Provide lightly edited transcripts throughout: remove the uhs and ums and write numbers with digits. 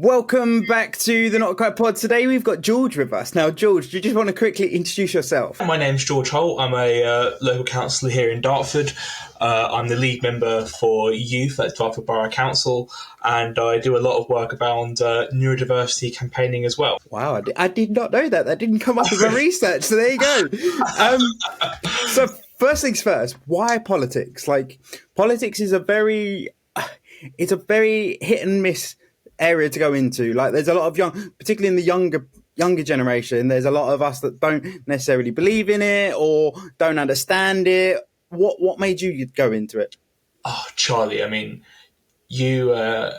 Welcome back to the Not Quite Pod. Today we've got George with us. Now, George, do you just want to quickly introduce yourself? My name's George Holt. I'm a local councillor here in Dartford. I'm the lead member for youth at Dartford Borough Council, and I do a lot of work around neurodiversity campaigning as well. Wow, I did not know that. That didn't come up in my research, so there you go. So first things first, why politics? Like, politics is a very hit and miss area to go into. Like, there's a lot of particularly in the younger generation, there's a lot of us that don't necessarily believe in it or don't understand it. What made you go into it? Oh, Charlie, I mean, you were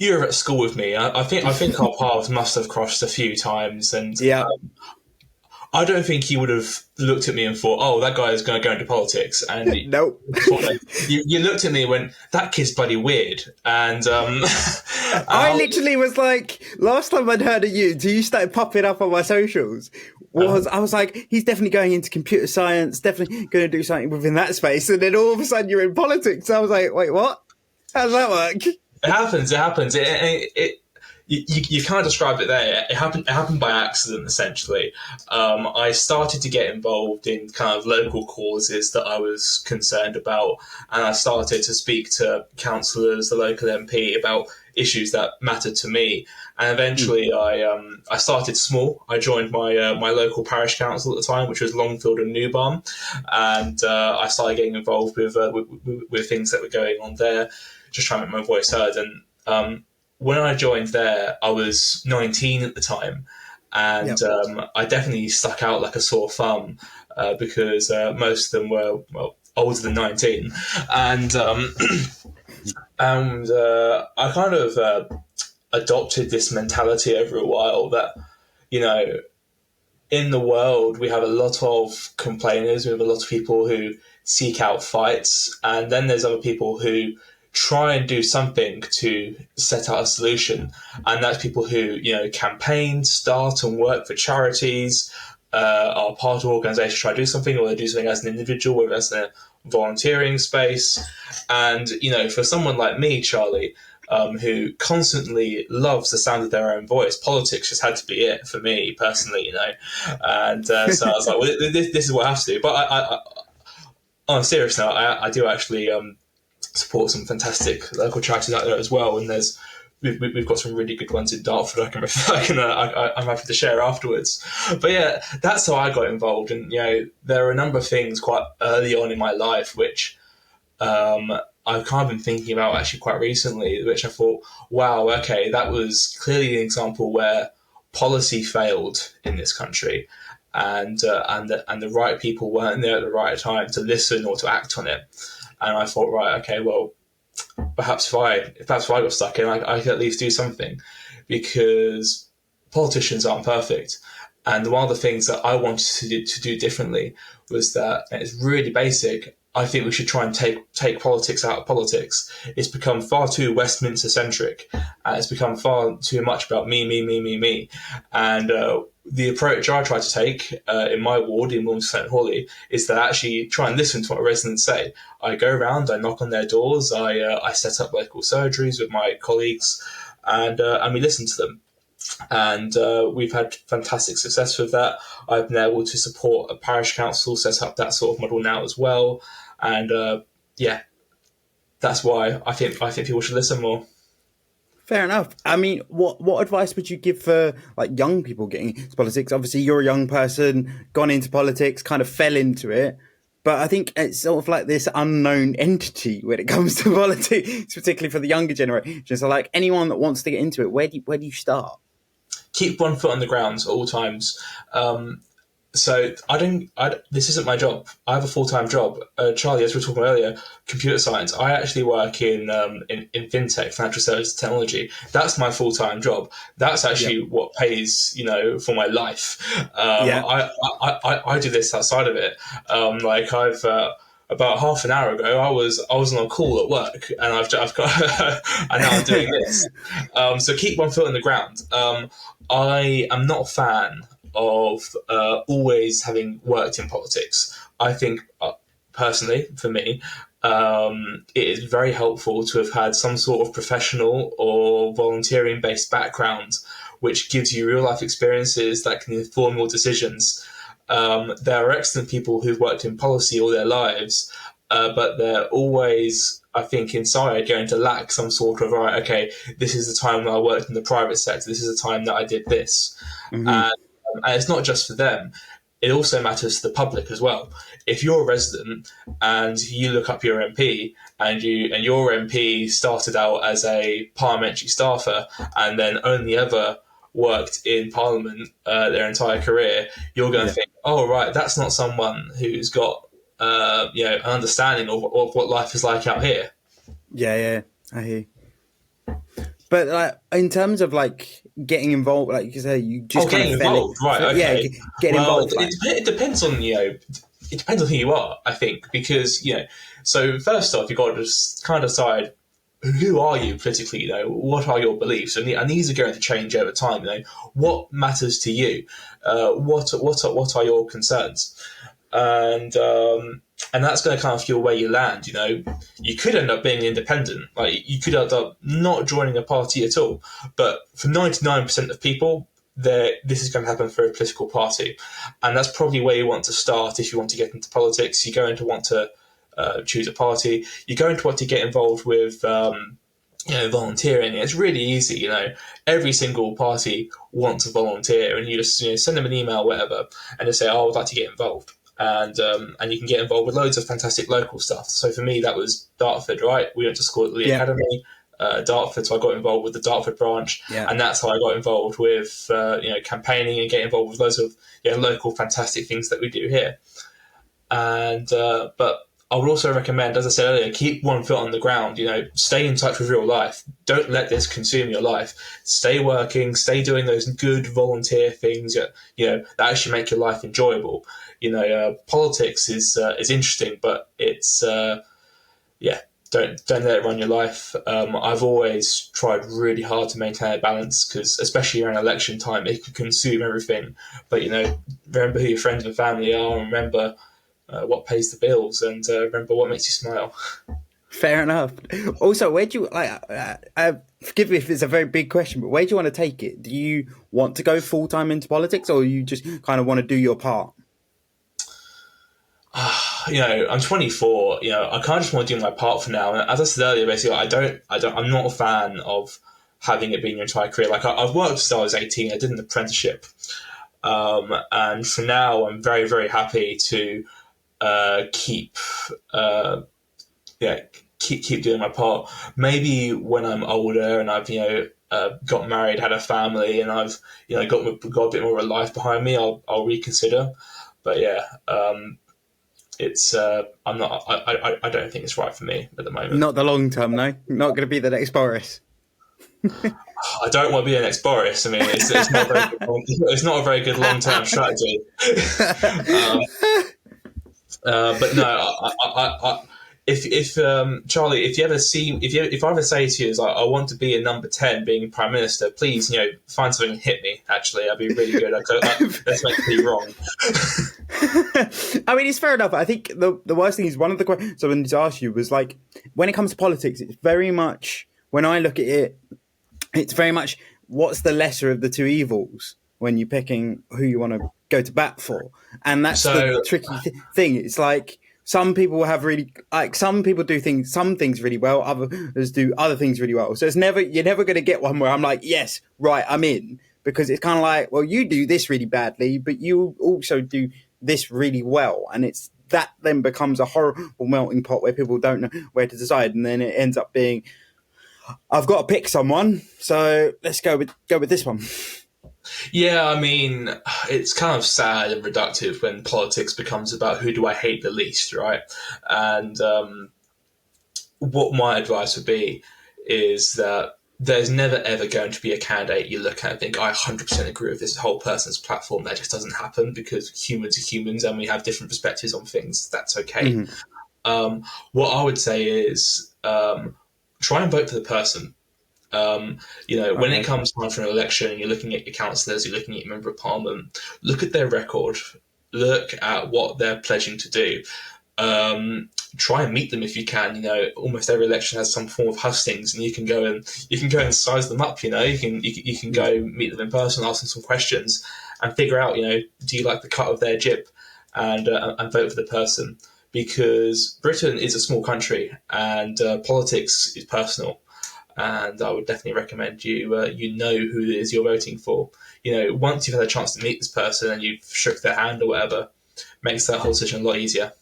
at school with me. I think our paths must have crossed a few times, and yeah. I don't think you would have looked at me and thought, "Oh, that guy is going to go into politics." And nope. You looked at me and went, "That kid's bloody weird." And I literally was like, last time I'd heard of you, till you started popping up on my socials, I was like, he's definitely going into computer science, definitely going to do something within that space. And then all of a sudden you're in politics. I was like, wait, what? How does that work? It happens. You can't describe it there. It happened by accident, essentially. I started to get involved in kind of local causes that I was concerned about, and I started to speak to councillors, the local MP, about issues that mattered to me. And eventually, I started small. I joined my local parish council at the time, which was Longfield and Newbarn, and I started getting involved with things that were going on there, just trying to make my voice heard. And when I joined there, I was 19 at the time, and I definitely stuck out like a sore thumb because most of them were, older than 19. And I kind of adopted this mentality over a while that, in the world, we have a lot of complainers, we have a lot of people who seek out fights, and then there's other people who try and do something to set out a solution, and that's people who campaign, start and work for charities, are part of organisations, try to do something, or they do something as an individual, whether that's in a volunteering space. And for someone like me, Charlie, who constantly loves the sound of their own voice, politics just had to be it for me personally, and so I was like, well, this is what I have to do. But I on a serious note, I do actually support some fantastic local charities out there as well, and we've got some really good ones in Dartford. I'm happy to share afterwards. But yeah, that's how I got involved, and there are a number of things quite early on in my life which I've kind of been thinking about actually quite recently, which I thought, wow, okay, that was clearly an example where policy failed in this country, and the right people weren't there at the right time to listen or to act on it. And I thought, right, okay, well, perhaps if I got stuck in, I could at least do something, because politicians aren't perfect. And one of the things that I wanted to do differently was that, and it's really basic, I think we should try and take politics out of politics. It's become far too Westminster-centric, and it's become far too much about me. And the approach I try to take in my ward, in Wilmington Hawley, is to actually try and listen to what residents say. I go around, I knock on their doors, I set up local surgeries with my colleagues, and we listen to them. And we've had fantastic success with that. I've been able to support a parish council set up that sort of model now as well. And that's why I think people should listen more. Fair enough. I mean, what advice would you give for like young people getting into politics? Obviously, you're a young person, gone into politics, kind of fell into it. But I think it's sort of like this unknown entity when it comes to politics, particularly for the younger generation. So like anyone that wants to get into it, where do you start? Keep one foot on the ground at all times. So this isn't my job. I have a full-time job. Charlie, as we were talking about earlier, computer science. I actually work in fintech, financial services technology. That's my full-time job. That's actually what pays, for my life. I do this outside of it. About half an hour ago, I was on a call at work, and I've got, and now I'm doing this. So keep one foot on the ground. I am not a fan of always having worked in politics. I think, personally, for me, it is very helpful to have had some sort of professional or volunteering-based background, which gives you real-life experiences that can inform your decisions. There are excellent people who've worked in policy all their lives, but they're always, I think, inside going to lack some sort of, right, okay, this is the time when I worked in the private sector, this is the time that I did this. And it's not just for them. It also matters to the public as well. If you're a resident and you look up your MP and your MP started out as a parliamentary staffer and then only ever worked in Parliament their entire career, you're going to think, oh, right, that's not someone who's got an understanding of what life is like out here. Yeah, I hear. But like in terms of like getting involved, like you say, you just getting involved, right? Okay. Yeah, getting involved. It depends on it depends on who you are, I think, because So first off, you've got to just kind of decide who are you politically. What are your beliefs, and these are going to change over time. What matters to you? What are your concerns? And that's going to kind of fuel where you land. You could end up being independent. Like you could end up not joining a party at all. But for 99% of people, this is going to happen for a political party, and that's probably where you want to start if you want to get into politics. You're going to want to choose a party. You're going to want to get involved with volunteering. It's really easy. Every single party wants to volunteer, and you just send them an email, whatever, and they say, "Oh, I'd like to get involved." And you can get involved with loads of fantastic local stuff. So for me, that was Dartford, right? We went to school at the Academy, Dartford, so I got involved with the Dartford branch, and that's how I got involved with campaigning and get involved with loads of local fantastic things that we do here. And but I would also recommend, as I said earlier, keep one foot on the ground. Stay in touch with real life. Don't let this consume your life. Stay working. Stay doing those good volunteer things that actually make your life enjoyable. Politics is interesting, but it's don't let it run your life. I've always tried really hard to maintain a balance because, especially around election time, it can consume everything. But remember who your friends and family are, and remember what pays the bills, and remember what makes you smile. Fair enough. Also, where do you forgive me if it's a very big question, but where do you want to take it? Do you want to go full time into politics, or you just kind of want to do your part? I'm 24. I kind of just want to do my part for now. And as I said earlier, basically, I'm not a fan of having it being your entire career. Like I've worked since I was 18. I did an apprenticeship, and for now, I'm very, very happy to keep doing my part. Maybe when I'm older and I've got married, had a family, and I've got a bit more of a life behind me, I'll reconsider. But it's I'm not. I don't think it's right for me at the moment. Not the long term, no. Not going to be the next Boris. I don't want to be the next Boris. I mean, it's not very good. It's not a very good long term strategy. But no, if Charlie, if I ever say to you, I want to be a number 10, being Prime Minister, please, find something and hit me. Actually, I'd be really good. Let's make me wrong. I mean, it's fair enough. I think the worst thing is one of the questions I wanted to ask you was like, when it comes to politics, it's very much, when I look at it, it's very much what's the lesser of the two evils when you're picking who you want to go to bat for. And that's the tricky thing. It's like some people have some people do some things really well, others do other things really well. So you're never going to get one where I'm like, yes, right, I'm in. Because it's kind of like, well, you do this really badly, but you also do this really well. And it's that then becomes a horrible melting pot where people don't know where to decide. And then it ends up being, I've got to pick someone, so let's go with this one. Yeah, I mean, it's kind of sad and reductive when politics becomes about who do I hate the least, right? And what my advice would be is that there's never, ever going to be a candidate you look at and think, I 100% agree with this whole person's platform. That just doesn't happen because humans are humans and we have different perspectives on things. That's okay. Mm-hmm. What I would say is try and vote for the person. When it comes time for an election and you're looking at your councillors, you're looking at your member of parliament, look at their record, look at what they're pledging to do. try and meet them if you can. Almost every election has some form of hustings, and you can go and size them up. You can go meet them in person, ask them some questions, and figure out, do you like the cut of their jib, and vote for the person. Because Britain is a small country, and politics is personal. And I would definitely recommend you know who it is you're voting for. Once you've had a chance to meet this person and you've shook their hand or whatever, makes that whole decision a lot easier.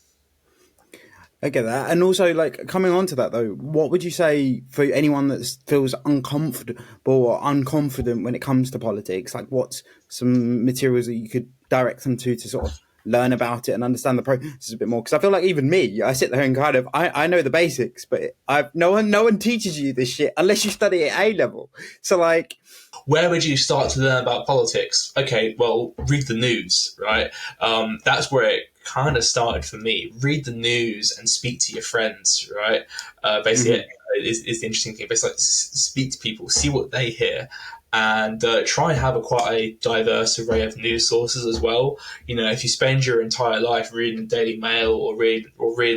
I get that. And also, like, coming on to that, though, what would you say for anyone that feels uncomfortable or unconfident when it comes to politics? Like, what's some materials that you could direct them to sort of learn about it and understand the process a bit more? Because I feel like even me, I sit there and kind of, I know the basics, but no one teaches you this shit unless you study at A level. So, like... Where would you start to learn about politics? Okay, well, read the news, right? That's where it kind of started for me. Read the news and speak to your friends, right? Basically, is the interesting thing. Basically, speak to people, see what they hear, and try and have quite a diverse array of news sources as well. If you spend your entire life reading the Daily Mail or reading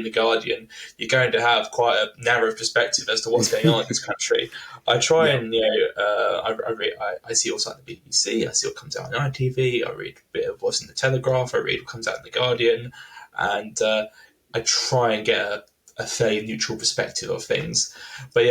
the Guardian, you're going to have quite a narrow perspective as to what's going on in this country. I try and I see what's on the BBC. I see what comes out on ITV. I read a bit of what's in the Telegraph. I read what comes out in the Guardian, and I try and get a fairly neutral perspective of things. But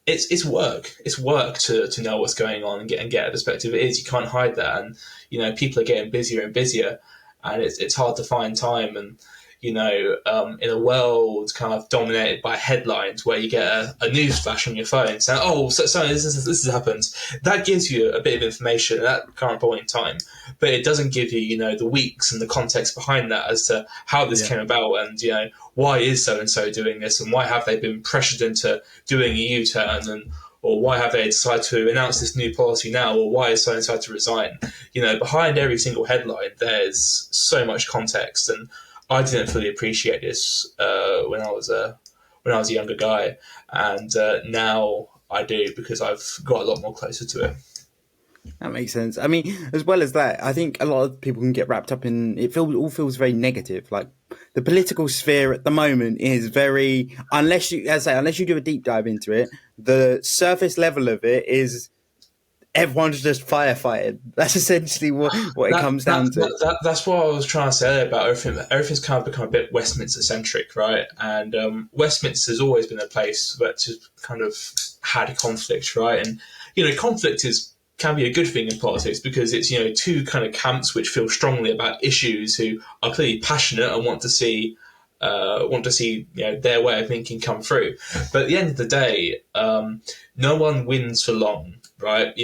it's work. It's work to know what's going on and get a perspective. It is. You can't hide that, and people are getting busier and busier, and it's hard to find time. And in a world kind of dominated by headlines where you get a news flash on your phone saying, "Oh, so this has happened," that gives you a bit of information at that current point in time, but it doesn't give you, the weeks and the context behind that as to how this came about, and why is so and so doing this, and why have they been pressured into doing a U-turn, and or why have they decided to announce this new policy now, or why is so and so to resign? Behind every single headline, there's so much context, and I didn't fully appreciate this when I was a younger guy, and now I do because I've got a lot more closer to it. That makes sense. I mean, as well as that, I think a lot of people can get wrapped up in it. All feels very negative. Like the political sphere at the moment is very, unless you do a deep dive into it, the surface level of it is everyone's just firefighting. That's essentially what it comes down to. That's what I was trying to say about everything. Everything's kind of become a bit Westminster-centric, right? And Westminster's always been a place that's kind of had conflict, right? And, conflict can be a good thing in politics because it's, two kind of camps which feel strongly about issues who are clearly passionate and want to see their way of thinking come through. But at the end of the day, no one wins for long. Right,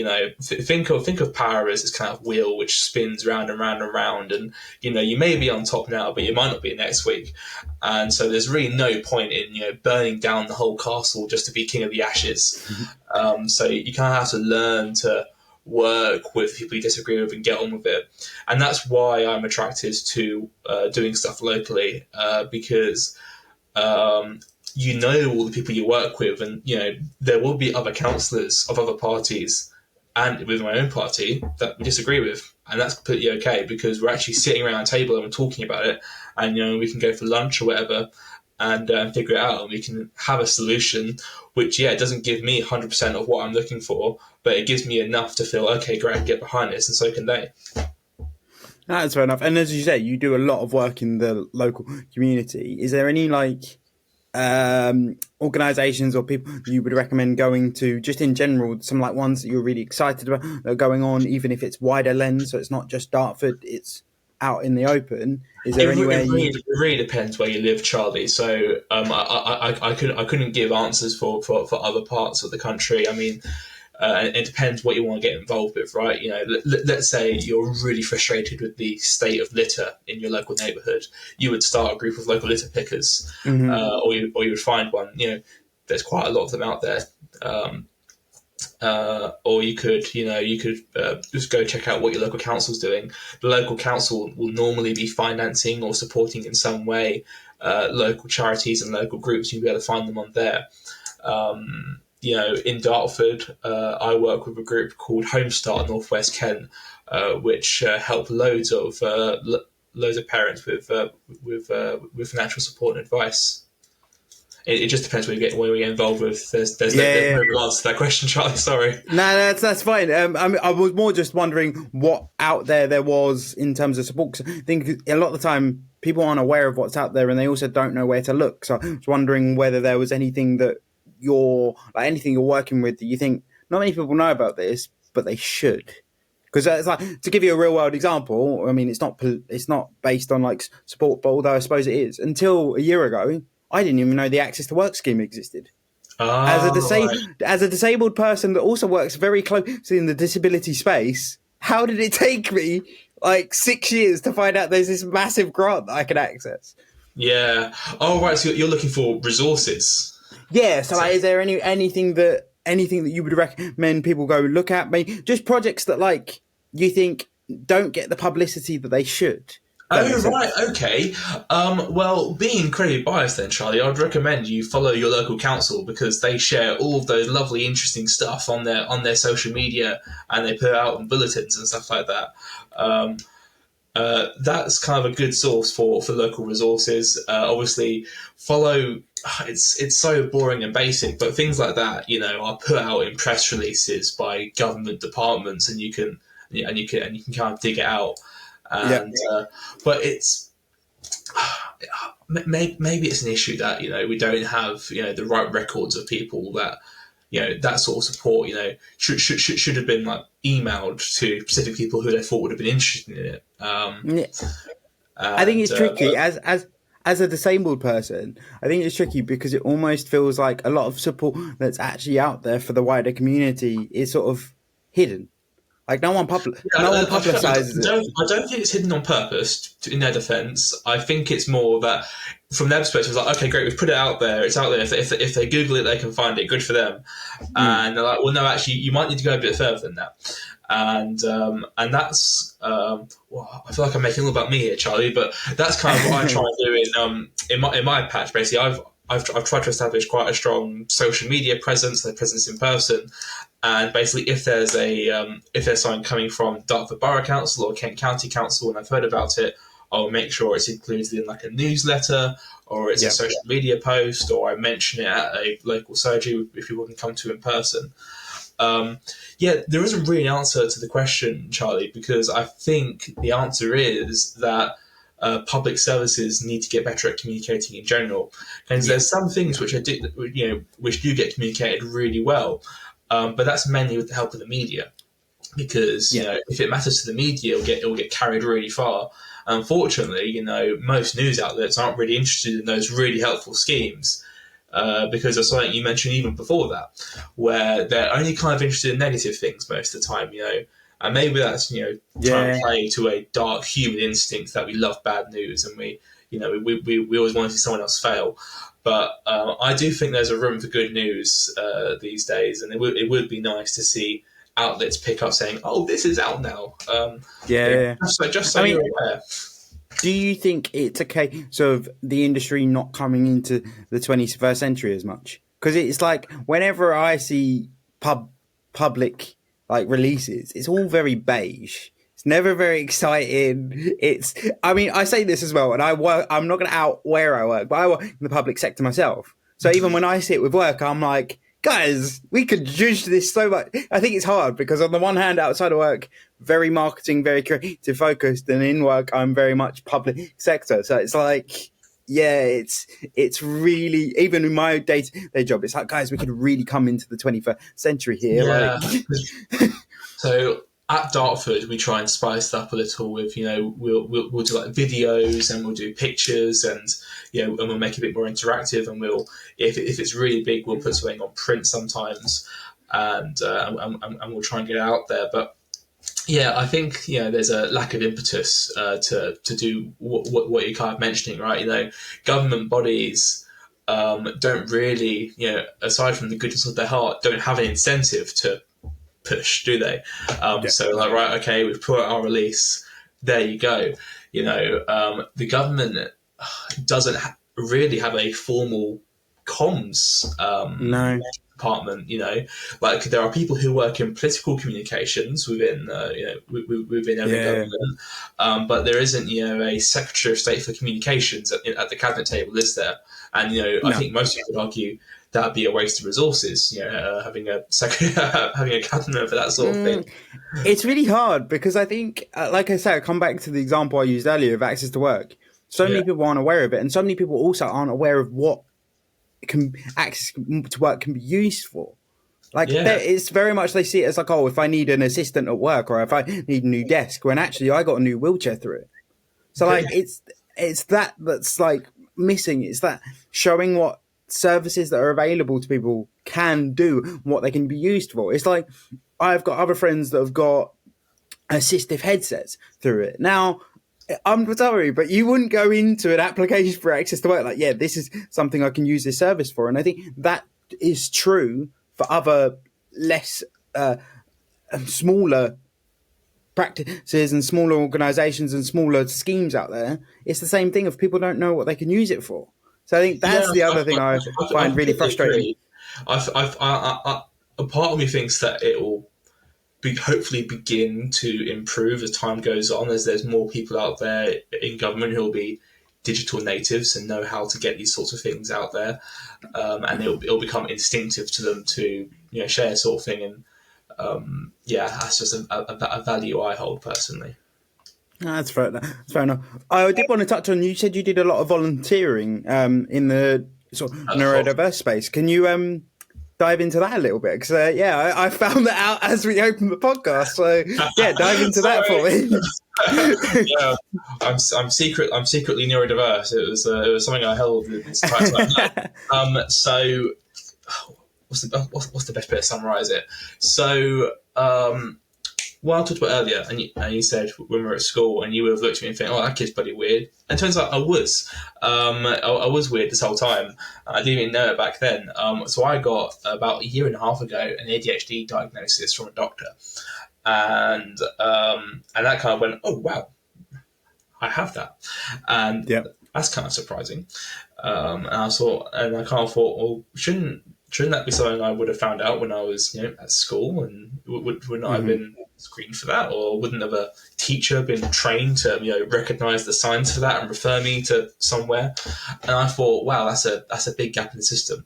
think of power as this kind of wheel which spins round and round and round, and you may be on top now, but you might not be next week, and so there's really no point in burning down the whole castle just to be king of the ashes. So you kind of have to learn to work with people you disagree with and get on with it, and that's why I'm attracted to doing stuff locally because. All the people you work with, and there will be other councillors of other parties and within my own party that we disagree with, and that's completely okay because we're actually sitting around a table and we're talking about it, and we can go for lunch or whatever and figure it out, and we can have a solution which doesn't give me 100% of what I'm looking for, but it gives me enough to feel okay, great, I can get behind this, and so can they. That's fair enough. And as you say, you do a lot of work in the local community. Is there any organizations or people you would recommend going to, just in general, some ones that you're really excited about that are going on, even if it's wider lens, so it's not just Dartford, it's out in the open? Is there anywhere it really depends where you live, Charlie. So I couldn't give answers for other parts of the country. I mean, it depends what you want to get involved with, right? Let's say you're really frustrated with the state of litter in your local neighbourhood. You would start a group of local litter pickers, or you would find one. There's quite a lot of them out there. Or you could just go check out what your local council's doing. The local council will normally be financing or supporting in some way local charities and local groups. You'll be able to find them on there. In Dartford, I work with a group called Homestart Northwest Kent, which help loads of loads of parents with financial support and advice. It just depends where we get involved with. There's no real answer to that question, Charlie. Sorry. No, that's fine. I was more just wondering what out there was in terms of support. 'Cause I think a lot of the time people aren't aware of what's out there, and they also don't know where to look. So I was wondering whether there was anything that anything you're working with that you think not many people know about this, but they should. Because it's like, to give you a real world example, I mean, it's not based on like support, but although I suppose it is. Until a year ago, I didn't even know the Access to Work scheme existed. As a disabled person that also works very closely in the disability space, how did it take me like 6 years to find out there's this massive grant that I can access? Yeah. Oh, right. So you're looking for resources. Yeah. So like, is there anything that you would recommend people go look at? Maybe just projects that like you think don't get the publicity that they should. Oh, right, okay. Well, being incredibly biased then, Charlie, I'd recommend you follow your local council, because they share all of those lovely, interesting stuff on their social media, and they put out on bulletins and stuff like that. That's kind of a good source for local resources. Obviously, follow. It's so boring and basic, but things like that, are put out in press releases by government departments, and you can kind of dig it out. And but it's maybe it's an issue that we don't have the right records of people that that sort of support should have been like emailed to specific people who they thought would have been interested in it. I think it's tricky as a disabled person. I think it's tricky because it almost feels like a lot of support that's actually out there for the wider community is sort of hidden. Like no one publicizes it. I don't think it's hidden on purpose. In their defense, I think it's more that from their perspective, it's like, okay, great, we've put it out there. It's out there. If they Google it, they can find it. Good for them. And they're like, well, no, actually, you might need to go a bit further than that. And that's well, I feel like I'm making it all about me here, Charlie. But that's kind of what I try and do in my patch. Basically, I've tried to establish quite a strong social media presence, a presence in person. And basically, if there's something coming from Dartford Borough Council or Kent County Council, and I've heard about it, I'll make sure it's included in like a newsletter, or it's a social media post, or I mention it at a local surgery if people can come to in person. There isn't really an answer to the question, Charlie, because I think the answer is that public services need to get better at communicating in general. And there's some things which which do get communicated really well. But that's mainly with the help of the media, because if it matters to the media, it'll get carried really far. Unfortunately, most news outlets aren't really interested in those really helpful schemes, because of something you mentioned even before that, where they're only kind of interested in negative things most of the time. And maybe that's trying to play to a dark human instinct that we love bad news, and we always want to see someone else fail. But I do think there's a room for good news these days, and it would be nice to see outlets pick up saying, "Oh, this is out now." Just so you're aware. Do you think it's a case of the industry not coming into the 21st century as much? Because it's like whenever I see public like releases, it's all very beige. It's never very exciting. I say this as well, and I'm not going to out where I work, but I work in the public sector myself. So even when I sit with work, I'm like, guys, we could judge this so much. I think it's hard because on the one hand, outside of work, very marketing, very creative focused, and in work, I'm very much public sector. So it's like, it's really, even in my day-to-day job, it's like, guys, we could really come into the 21st century here. Yeah. So at Dartford, we try and spice it up a little with, we'll do like videos, and we'll do pictures, and and we'll make it a bit more interactive, and we'll, if it's really big, we'll put something on print sometimes, and we'll try and get it out there. But I think there's a lack of impetus to do what you're kind of mentioning, right? Government bodies don't really, aside from the goodness of their heart, don't have an incentive to push, do they? So like, right, okay, we've put out our release, there you go. The government doesn't really have a formal comms department. Like there are people who work in political communications within within every government, but there isn't a Secretary of State for Communications at the cabinet table, is there? And I think most people would argue that'd be a waste of resources. Having a having a cabinet for that sort of thing. It's really hard because I think, like I said, I come back to the example I used earlier of access to work. So many people aren't aware of it, and so many people also aren't aware of what access to work can be used for. Like it's very much they see it as like, oh, if I need an assistant at work or if I need a new desk, when actually I got a new wheelchair through it. So like it's that's like missing. It's that showing what services that are available to people can do, what they can be used for. It's like I've got other friends that have got assistive headsets through it. Now, I'm sorry, but you wouldn't go into an application for access to work like, yeah, this is something I can use this service for. And I think that is true for other less smaller practices and smaller organisations and smaller schemes out there. It's the same thing if people don't know what they can use it for. So I think that's the other thing I find really frustrating. A part of me thinks that it will hopefully begin to improve as time goes on, as there's more people out there in government who will be digital natives and know how to get these sorts of things out there, and it'll become instinctive to them to share sort of thing. And that's just a value I hold personally. That's fair enough. I did want to touch on, you said you did a lot of volunteering in the sort of neurodiverse space. Can you dive into that a little bit? Because I found that out as we opened the podcast. So dive into that for me. I'm secretly neurodiverse. It was something I held this entire time. So what's the best way to summarise it? So what I talked about earlier, and you said when we were at school, and you would have looked at me and think, "Oh, that kid's bloody weird." And it turns out I was. I was weird this whole time. I didn't even know it back then. So I got about a year and a half ago an ADHD diagnosis from a doctor, and that kind of went, "Oh wow, I have that," and that's kind of surprising. And I kind of thought, well, shouldn't that be something I would have found out when I was at school, and wouldn't I have been screened for that, or wouldn't have a teacher been trained to recognise the signs for that and refer me to somewhere? And I thought, wow, that's a big gap in the system.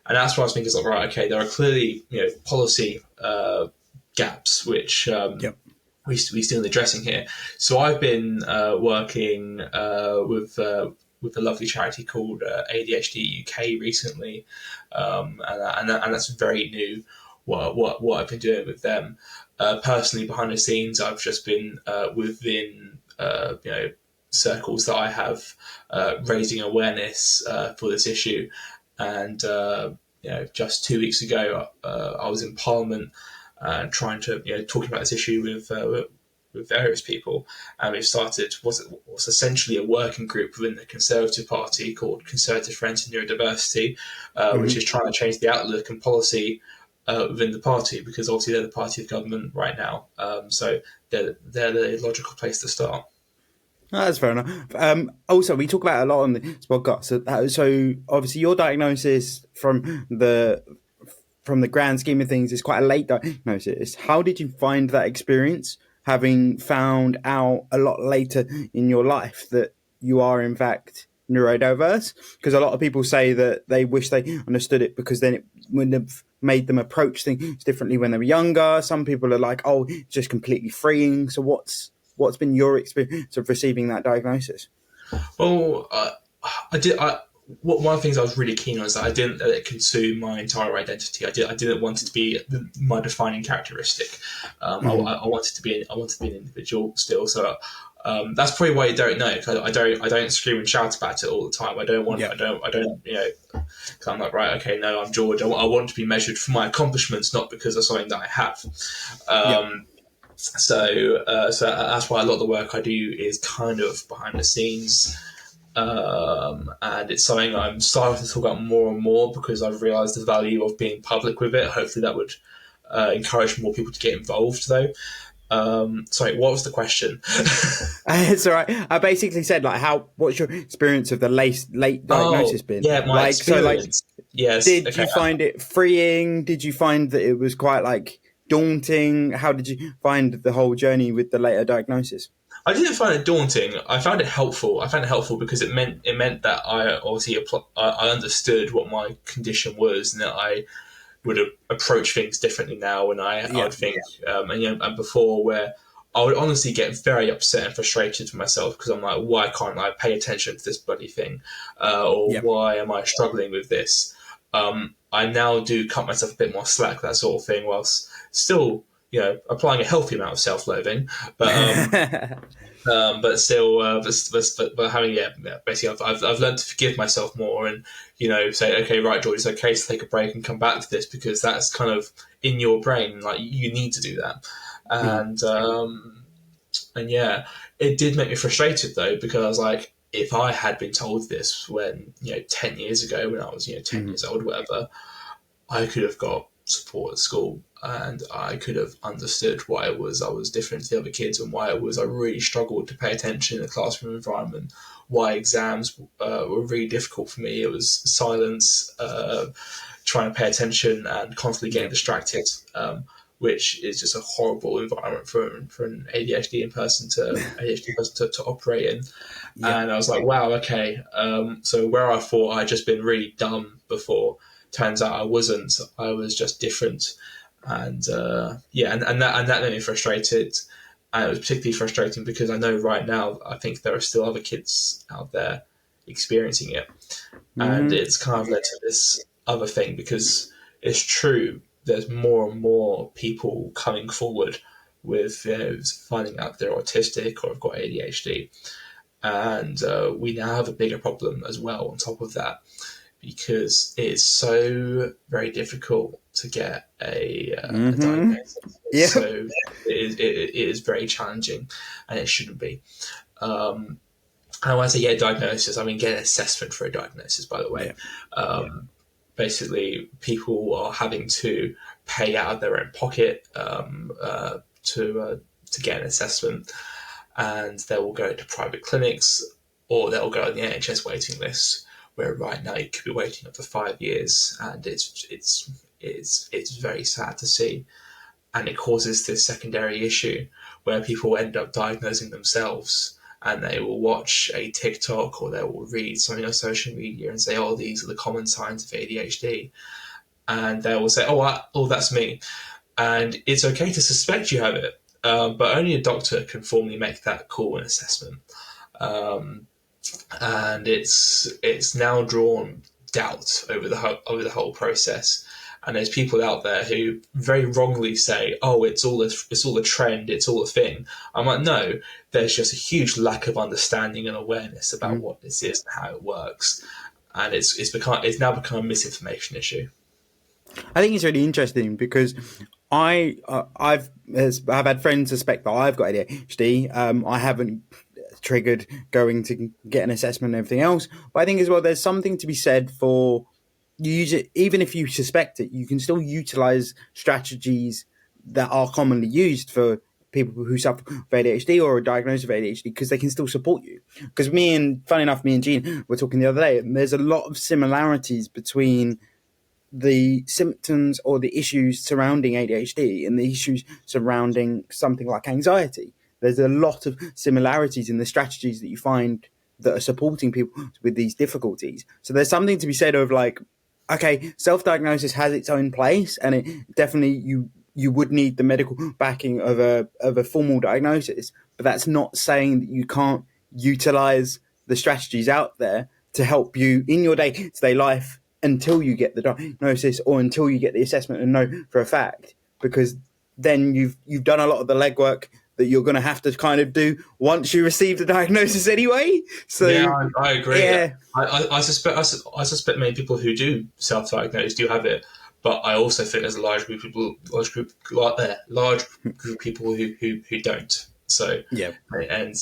And that's what I was thinking, like, right, okay, there are clearly policy gaps which we still addressing here. So I've been working with a lovely charity called ADHD UK recently, and that's very new. What I've been doing with them. Personally, behind the scenes, I've just been within circles that I have raising awareness for this issue. And just 2 weeks ago, I was in Parliament trying to talking about this issue with various people, and we've started what's essentially a working group within the Conservative Party called Conservative Friends in Neurodiversity, which is trying to change the outlook and policy within the party, because obviously they're the party of government right now. So they're the logical place to start. That's fair enough. Also, we talk about it a lot on this podcast. So obviously your diagnosis from the grand scheme of things is quite a late diagnosis. How did you find that experience, having found out a lot later in your life that you are in fact neurodiverse? Because a lot of people say that they wish they understood it, because then it wouldn't have made them approach things differently when they were younger. Some people are like, oh, it's just completely freeing. So what's been your experience of receiving that diagnosis? Well, one of the things I was really keen on is that I didn't let it consume my entire identity. I didn't want it to be my defining characteristic. I wanted to be an individual still. So that's probably why you don't know. I don't scream and shout about it all the time. I don't want. I don't. Cause I'm like, right, okay, no, I'm George. I want to be measured for my accomplishments, not because of something that I have. So that's why a lot of the work I do is kind of behind the scenes. And it's something I'm starting to talk about more and more, because I've realised the value of being public with it. Hopefully that would encourage more people to get involved, though. Sorry, what was the question? It's all right. I basically said like, what's your experience of the late Oh, diagnosis been yeah, my like? So like, experience. Yes. did Okay. you find it freeing? Did you find that it was quite like daunting? How did you find the whole journey with the later diagnosis? I didn't find it daunting. I found it helpful. I found it helpful because it meant that I obviously I understood what my condition was, and that I would approach things differently now. And I Yeah, would think, and before, where I would honestly get very upset and frustrated with myself because I'm like, why can't I pay attention to this bloody thing, or yeah, why am I struggling with this? I now do cut myself a bit more slack, that sort of thing, whilst still, applying a healthy amount of self-loathing, but but still, but having basically, I've learned to forgive myself more, and say, okay, right, George, it's okay to take a break and come back to this because that's kind of in your brain, like you need to do that, and yeah, it did make me frustrated though because I was like, if I had been told this when 10 years ago, when I was 10 years old, whatever, I could have got support at school and I could have understood why I was different to the other kids and why I really struggled to pay attention in a classroom environment, why exams were really difficult for me. It was silence, trying to pay attention and constantly getting distracted, which is just a horrible environment for an ADHD person to operate in. yeah, And I was like, wow, okay. So where I thought I'd just been really dumb before, turns out I wasn't. I was just different, and and that made me frustrated. And it was particularly frustrating because I know right now I think there are still other kids out there experiencing it, and it's kind of led to this other thing because it's true. There's more and more people coming forward with finding out they're autistic or have got ADHD, and we now have a bigger problem as well on top of that because it's so very difficult to get a diagnosis. yeah. So it is very challenging, and it shouldn't be. And when I say get a diagnosis, I mean get an assessment for a diagnosis, by the way. Basically, people are having to pay out of their own pocket to get an assessment, and they will go to private clinics or they'll go on the NHS waiting list, where right now you could be waiting up to 5 years, and it's very sad to see, and it causes this secondary issue where people end up diagnosing themselves, and they will watch a TikTok or they will read something on social media and say, "Oh, these are the common signs of ADHD," and they will say, "Oh, that's me," and it's okay to suspect you have it, but only a doctor can formally make that call and assessment. And it's now drawn doubt over the whole process. And there's people out there who very wrongly say, "Oh, it's all a trend, it's all a thing." I'm like, no, there's just a huge lack of understanding and awareness about what this is and how it works, and it's now become a misinformation issue. I think it's really interesting because I've had friends suspect that I've got ADHD. I haven't triggered going to get an assessment and everything else, but I think as well there's something to be said for you use it even if you suspect it. You can still utilize strategies that are commonly used for people who suffer from ADHD or a diagnosis of ADHD because they can still support you. Because funny enough, me and Jean were talking the other day. And there's a lot of similarities between the symptoms or the issues surrounding ADHD and the issues surrounding something like anxiety. There's a lot of similarities in the strategies that you find that are supporting people with these difficulties. So there's something to be said of like, okay, self-diagnosis has its own place, and it definitely you would need the medical backing of a formal diagnosis, but that's not saying that you can't utilize the strategies out there to help you in your day-to-day life until you get the diagnosis or until you get the assessment and know for a fact, because then you've done a lot of the legwork that you're going to have to kind of do once you receive the diagnosis anyway. So yeah, I agree. Yeah. I suspect many people who do self-diagnose do have it, but I also think there's a large group of people who don't. So Yeah. and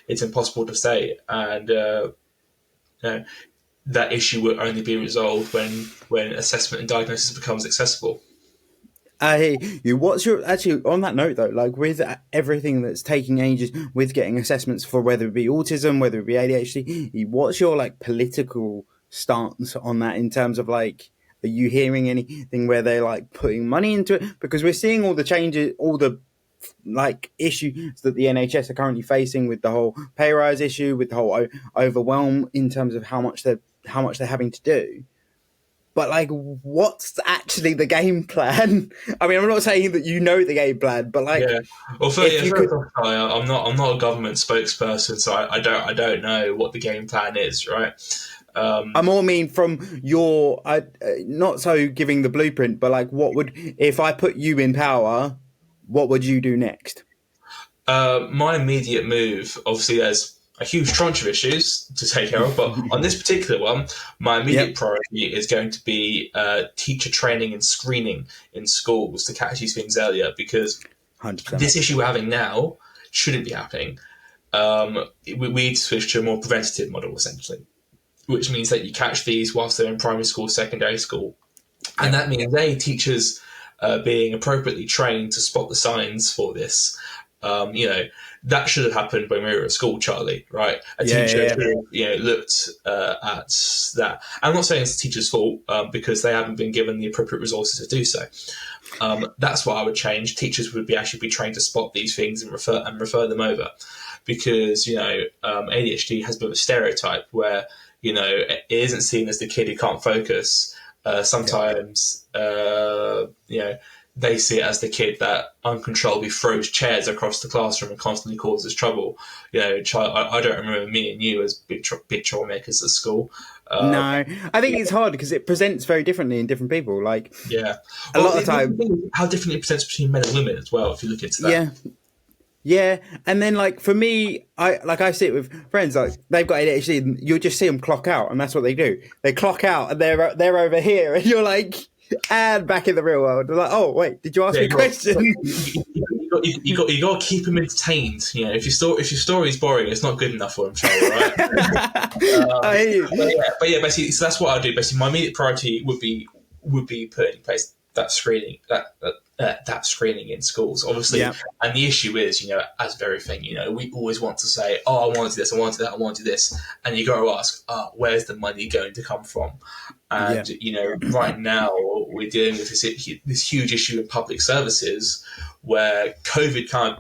it's impossible to say, and that issue will only be resolved when assessment and diagnosis becomes accessible. I hear you. What's your actually on that note though? Like with everything that's taking ages, with getting assessments for whether it be autism, whether it be ADHD, what's your like political stance on that in terms of like? Are you hearing anything where they're like putting money into it? Because we're seeing all the changes, all the like issues that the NHS are currently facing with the whole pay rise issue, with the whole overwhelm in terms of how much they're having to do. But like, what's actually the game plan? I mean, I'm not saying that you know the game plan, but like, Yeah. Well, if you could, I'm not a government spokesperson, so I don't know what the game plan is, right? I more mean from your, not so giving the blueprint, but like, what would if I put you in power? What would you do next? My immediate move, obviously, there's a huge tranche of issues to take care of, but on this particular one, my immediate priority is going to be teacher training and screening in schools to catch these things earlier, because 100%. this issue we're having now shouldn't be happening. We need to switch to a more preventative model, essentially, which means that you catch these whilst they're in primary school, secondary school. And that means, teachers being appropriately trained to spot the signs for this. That should have happened when we were at school, Charlie, right? A teacher should have, looked at that. I'm not saying it's the teacher's fault because they haven't been given the appropriate resources to do so. That's what I would change. Teachers would actually be trained to spot these things and refer them over, because ADHD has a bit of a stereotype where it isn't seen as the kid who can't focus. Sometimes they see it as the kid that uncontrollably throws chairs across the classroom and constantly causes trouble. I don't remember me and you as big troublemakers at school. No, I think it's hard because it presents very differently in different people. Like, a lot of time, how differently it presents between men and women as well. If you look into that, yeah. And then, like for me, I see it with friends. Like they've got ADHD, and you'll just see them clock out, and that's what they do. They clock out, and they're over here, and you're like, and back in the real world. They're like, oh wait, did you ask me a question? You got to keep them entertained. If your story's boring, it's not good enough for them, Charlie, right? I hear you. But basically, so that's what I'll do. Basically, my immediate priority would be putting in place that screening, that screening in schools, obviously. And the issue is, as with everything, we always want to say, oh, I want to do this, I want to do that, I want to do this, and you got to ask, where's the money going to come from? And right now we're dealing with this huge issue in public services, where COVID kind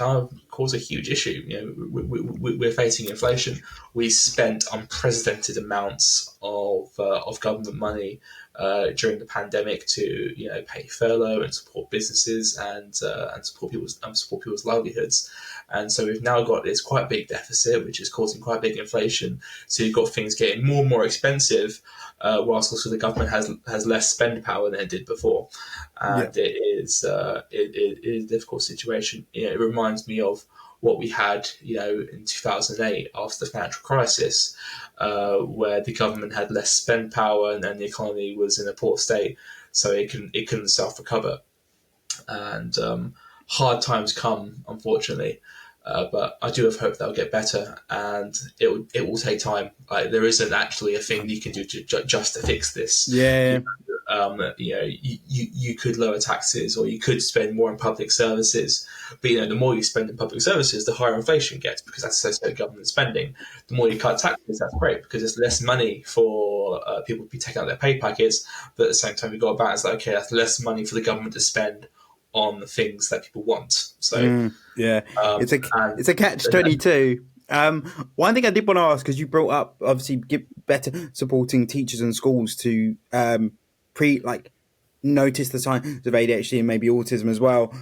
of caused a huge issue. We're facing inflation. We spent unprecedented amounts of government money during the pandemic to pay furlough and support businesses and support people's livelihoods. And so we've now got this quite big deficit, which is causing quite big inflation. So you've got things getting more and more expensive, whilst also the government has less spend power than it did before. And it is a difficult situation. It reminds me of what we had, in 2008 after the financial crisis, where the government had less spend power and the economy was in a poor state, so it couldn't self-recover. And hard times come, unfortunately. But I do have hope that'll get better, and it will take time. Like, there isn't actually a thing you can do just to fix this. You could lower taxes, or you could spend more on public services. But the more you spend in public services, the higher inflation gets, because that's associated with government spending. The more you cut taxes, that's great, because there's less money for people to be taking out their pay packets. But at the same time, you've got a balance. Like, okay, that's less money for the government to spend on the things that people want. So it's a catch-22. One thing I did want to ask, because you brought up obviously better supporting teachers and schools to notice the signs of ADHD and maybe autism as well.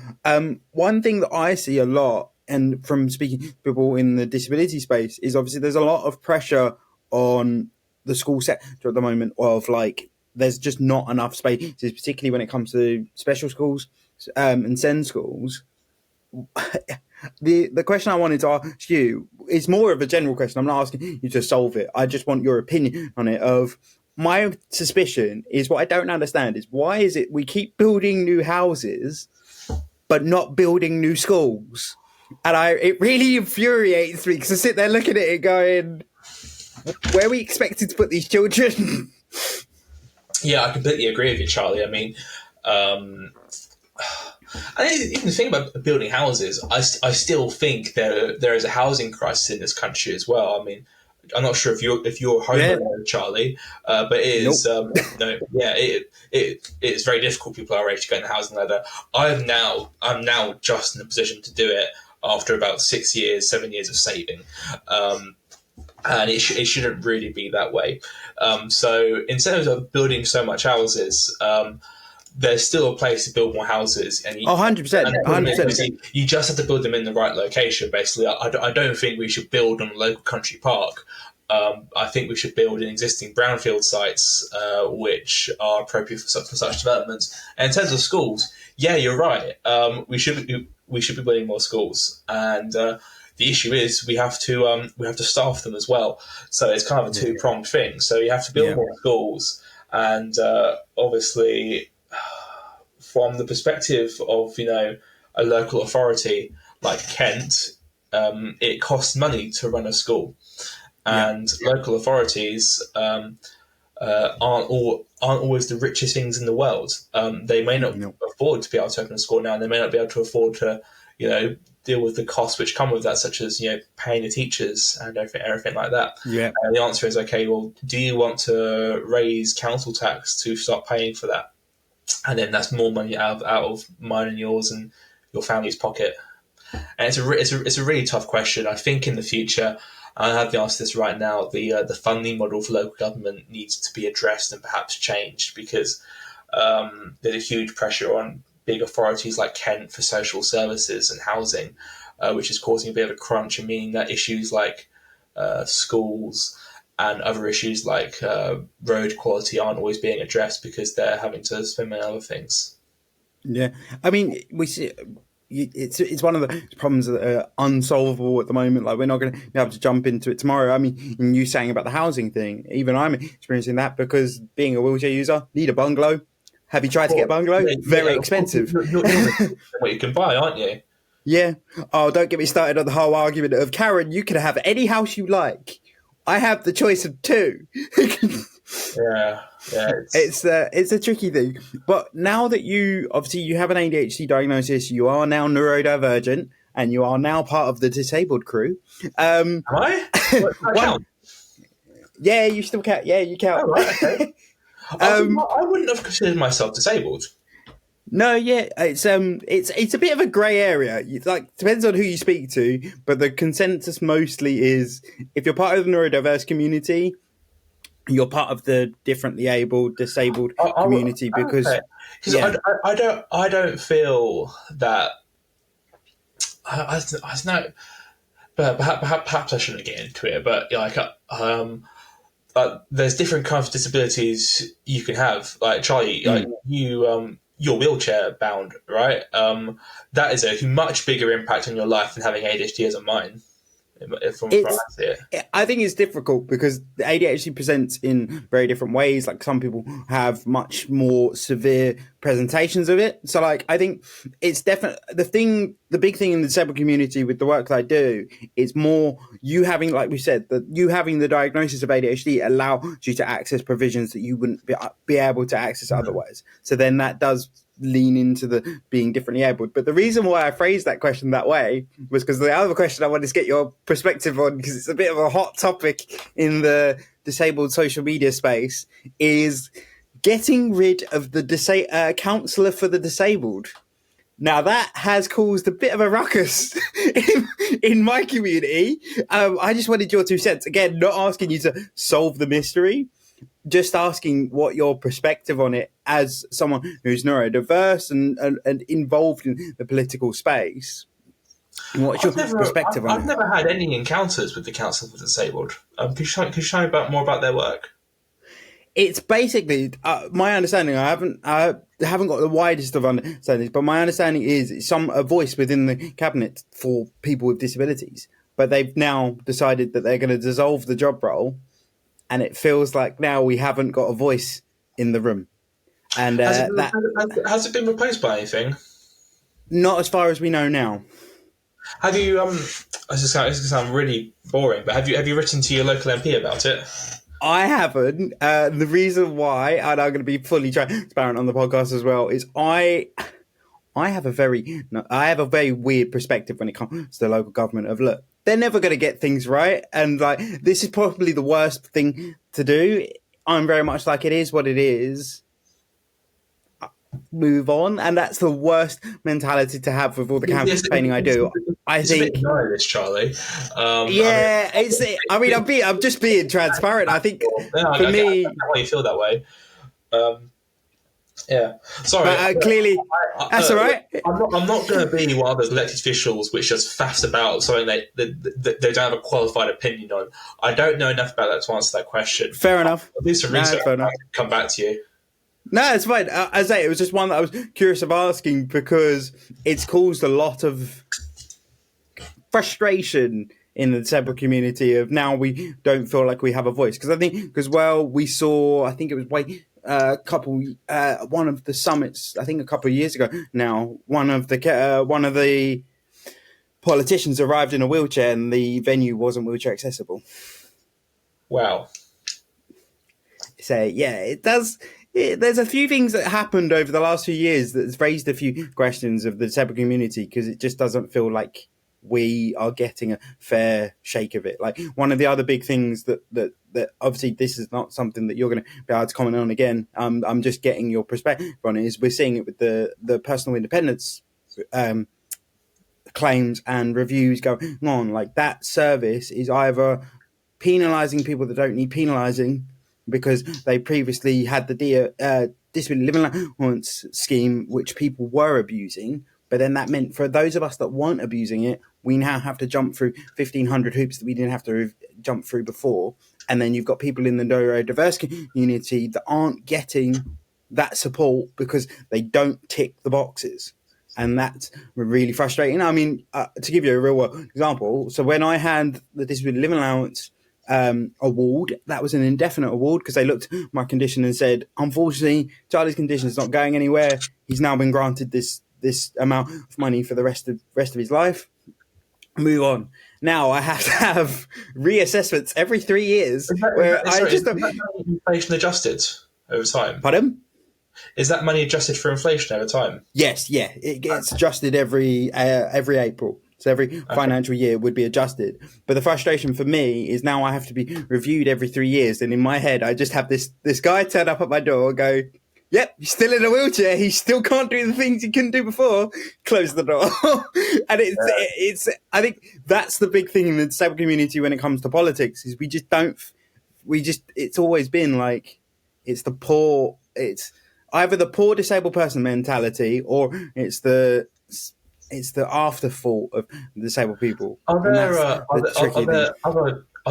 One thing that I see a lot, and from speaking to people in the disability space, is obviously there's a lot of pressure on the school sector at the moment of like there's just not enough space, particularly when it comes to special schools and SEND schools. The question I wanted to ask you is more of a general question. I'm not asking you to solve it. I just want your opinion on it. Of my suspicion is, what I don't understand is, why is it we keep building new houses but not building new schools? And it really infuriates me, because I sit there looking at it going, where are we expected to put these children? Yeah, I completely agree with you, Charlie. I mean, And even the thing about building houses, I still think there is a housing crisis in this country as well. I mean, I'm not sure if you're a homeowner, Charlie, but it is no, yeah, it's very difficult. People are ready to go in the housing ladder. I'm now just in a position to do it after about 7 years of saving, and it shouldn't really be that way. So in terms of building so much houses, there's still a place to build more houses. And 100%. 100%. You just have to build them in the right location, basically. I don't think we should build on a local country park. I think we should build in existing brownfield sites, which are appropriate for such developments. And in terms of schools, yeah, you're right. We should be building more schools, and the issue is we have to staff them as well. So it's kind of a two-pronged thing. So you have to build more schools, and obviously, from the perspective of a local authority like Kent, it costs money to run a school, and local authorities aren't always the richest things in the world. They may not afford to be able to open a school now, and they may not be able to afford to deal with the costs which come with that, such as paying the teachers and everything like that. And the answer is, okay, well, do you want to raise council tax to start paying for that? And then that's more money out of mine and yours and your family's pocket. And it's a really tough question. I think in the future, I have the answer to this right now, the funding model for local government needs to be addressed and perhaps changed, because there's a huge pressure on big authorities like Kent for social services and housing, which is causing a bit of a crunch, and meaning that issues like schools and other issues like road quality aren't always being addressed because they're having to spend money on other things. Yeah, I mean, we see it's one of the problems that are unsolvable at the moment. Like, we're not going to be able to jump into it tomorrow. I mean, you saying about the housing thing, even I'm experiencing that, because being a wheelchair user, need a bungalow. Have you tried to get a bungalow? Very expensive. You're what you can buy, aren't you? Yeah. Oh, don't get me started on the whole argument of, Karen, you can have any house you like. I have the choice of two. Yeah. It's a tricky thing. But now that you have an ADHD diagnosis, you are now neurodivergent, and you are now part of the disabled crew. Am I? Count? Yeah, you still count. Yeah, you count. Oh, right, okay. I wouldn't have considered myself disabled. No, yeah, it's a bit of a grey area. Like, depends on who you speak to, but the consensus mostly is, if you're part of the neurodiverse community, you're part of the differently abled, disabled community, because I don't feel that. I don't know, but perhaps I shouldn't get into it. But there's different kinds of disabilities you can have. Like, Charlie, you're wheelchair bound, right? That is a much bigger impact on your life than having ADHD as a mine. I think it's difficult because the ADHD presents in very different ways. Like, some people have much more severe presentations of it. So, like, I think it's definitely the big thing in the disabled community with the work that I do is more you having, like we said, that you having the diagnosis of ADHD allows you to access provisions that you wouldn't be able to access otherwise. So then that does lean into the being differently abled. But the reason why I phrased that question that way was because the other question I wanted to get your perspective on, because it's a bit of a hot topic in the disabled social media space, is getting rid of the councillor for the disabled. Now, that has caused a bit of a ruckus in my community. I just wanted your 2 cents. Again, not asking you to solve the mystery, just asking what your perspective on it as someone who's neurodiverse and involved in the political space. What's your perspective on it? I've never had any encounters with the Council for the Disabled. Could you tell me more about their work? It's basically my understanding. I haven't got the widest of understandings, but my understanding is it's a voice within the cabinet for people with disabilities. But they've now decided that they're going to dissolve the job role. And it feels like now we haven't got a voice in the room. And has it been replaced by anything? Not as far as we know now. Have you? This is going to sound really boring, but have you written to your local MP about it? I haven't. The reason why, and I'm going to be fully transparent on the podcast as well, is I have a very weird perspective when it comes to the local government. Of look, they're never going to get things right, and like this is probably the worst thing to do. I'm very much like it is what it is. Move on, and that's the worst mentality to have with all the campaigning I do. I think, a bit nice, Charlie. Yeah, I'm just being transparent. I think for me, I get why you feel that way. Yeah, sorry. But clearly, that's all right. I'm not going to be one of those elected officials which just faffs about something they don't have a qualified opinion on. I don't know enough about that to answer that question. Fair enough. I'll do some research and come back to you. No, it's fine. As I say, it was just one that I was curious of asking because it's caused a lot of frustration in the disabled community of now we don't feel like we have a voice. Because I think, we saw, I think it was one of the summits, I think a couple of years ago now, one of the politicians arrived in a wheelchair and the venue wasn't wheelchair accessible. Wow. So, yeah, it does. There's a few things that happened over the last few years that's raised a few questions of the disabled community because it just doesn't feel like we are getting a fair shake of it. Like one of the other big things that obviously this is not something that you're going to be able to comment on again. I'm just getting your perspective on it. Is we're seeing it with the personal independence claims and reviews going on. Like that service is either penalising people that don't need penalising because they previously had the disability living allowance scheme, which people were abusing. But then that meant for those of us that weren't abusing it, we now have to jump through 1,500 hoops that we didn't have to jump through before. And then you've got people in the neurodiverse community that aren't getting that support because they don't tick the boxes. And that's really frustrating. I mean, to give you a real world example, so when I had the disability living allowance award, that was an indefinite award because they looked at my condition and said, unfortunately, Charlie's condition is not going anywhere. He's now been granted this amount of money for the rest of his life. Move on. Now I have to have reassessments every 3 years. Is that inflation adjusted over time? Pardon? Is that money adjusted for inflation over time? Yes, yeah. It gets adjusted every April. So every financial year would be adjusted. But the frustration for me is now I have to be reviewed every 3 years. And in my head, I just have this guy turn up at my door and go, yep, he's still in a wheelchair. He still can't do the things he couldn't do before. Close the door. And it's I think that's the big thing in the disabled community when it comes to politics is it's always been like, it's either the poor disabled person mentality or it's the afterthought of disabled people. Are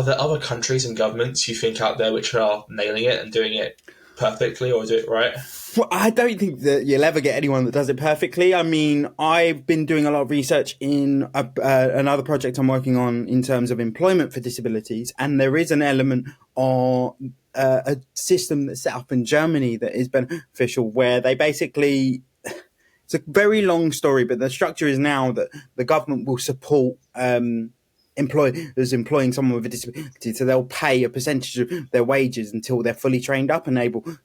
there other countries and governments you think out there which are nailing it and doing it perfectly or do it right? Well, I don't think that you'll ever get anyone that does it perfectly. I mean, I've been doing a lot of research in another project I'm working on in terms of employment for disabilities, and there is an element of a system that's set up in Germany that is beneficial where they basically... It's a very long story, but the structure is now that the government will support employers employing someone with a disability, so they'll pay a percentage of their wages until they're fully trained up and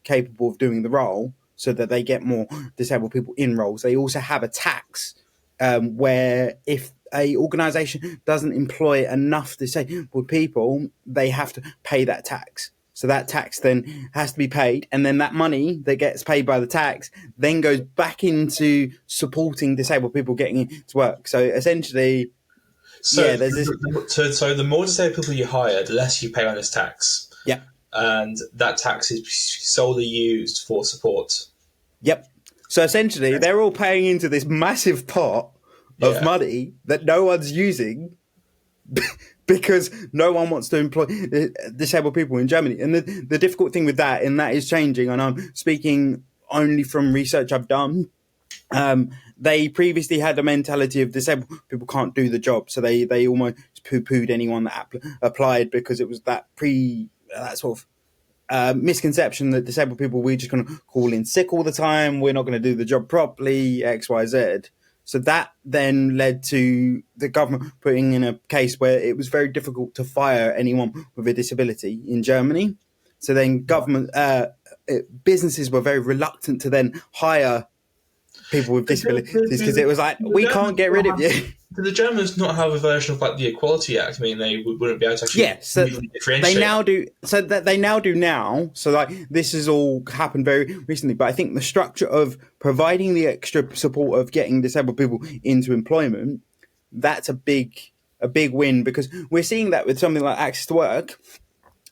capable of doing the role, so that they get more disabled people in roles. They also have a tax where if a organisation doesn't employ enough disabled people, they have to pay that tax. So that tax then has to be paid, and then that money that gets paid by the tax then goes back into supporting disabled people getting into work. So essentially, there's this. So the more disabled people you hire, the less you pay on this tax. Yeah, and that tax is solely used for support. Yep. So essentially, they're all paying into this massive pot of money that no one's using. Because no one wants to employ disabled people in Germany. And the difficult thing with that, and that is changing, and I'm speaking only from research I've done, they previously had a mentality of disabled people can't do the job. So they almost poo-pooed anyone that applied because it was that sort of misconception that disabled people, we're just going to call in sick all the time, we're not going to do the job properly, X, Y, Z. So that then led to the government putting in a case where it was very difficult to fire anyone with a disability in Germany. So then businesses were very reluctant to then hire people with disabilities because it was like, we can't get rid of you. Do the Germans not have a version of like the Equality Act? I mean, they wouldn't be able to actually differentiate. They now do. So that they now do now. So like this has all happened very recently. But I think the structure of providing the extra support of getting disabled people into employment, that's a big win, because we're seeing that with something like access to work.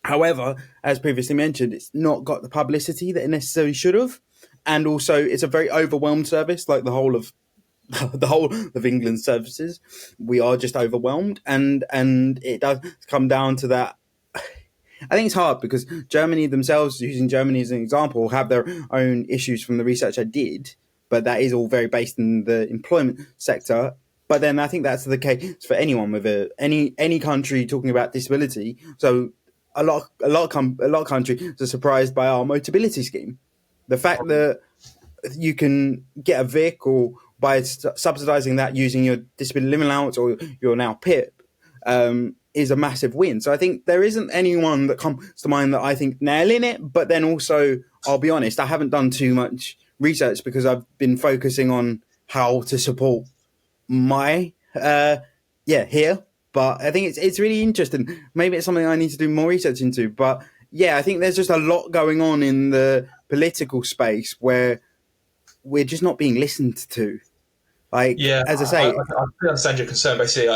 However, as previously mentioned, it's not got the publicity that it necessarily should have, and also it's a very overwhelmed service, like the whole of England's services. We are just overwhelmed, and it does come down to that. I think it's hard because Germany themselves, using Germany as an example, have their own issues from the research I did, but that is all very based in the employment sector. But then I think that's the case for anyone with any country talking about disability. So a lot of countries are surprised by our Motability scheme. The fact that you can get a vehicle by subsidising that using your disability living allowance or your now PIP is a massive win. So I think there isn't anyone that comes to mind that I think nailing it. But then also, I'll be honest, I haven't done too much research because I've been focusing on how to support my here. But I think it's really interesting. Maybe it's something I need to do more research into. But yeah, I think there's just a lot going on in the political space where we're just not being listened to. Like, yeah, as I say, I understand your concern. Basically,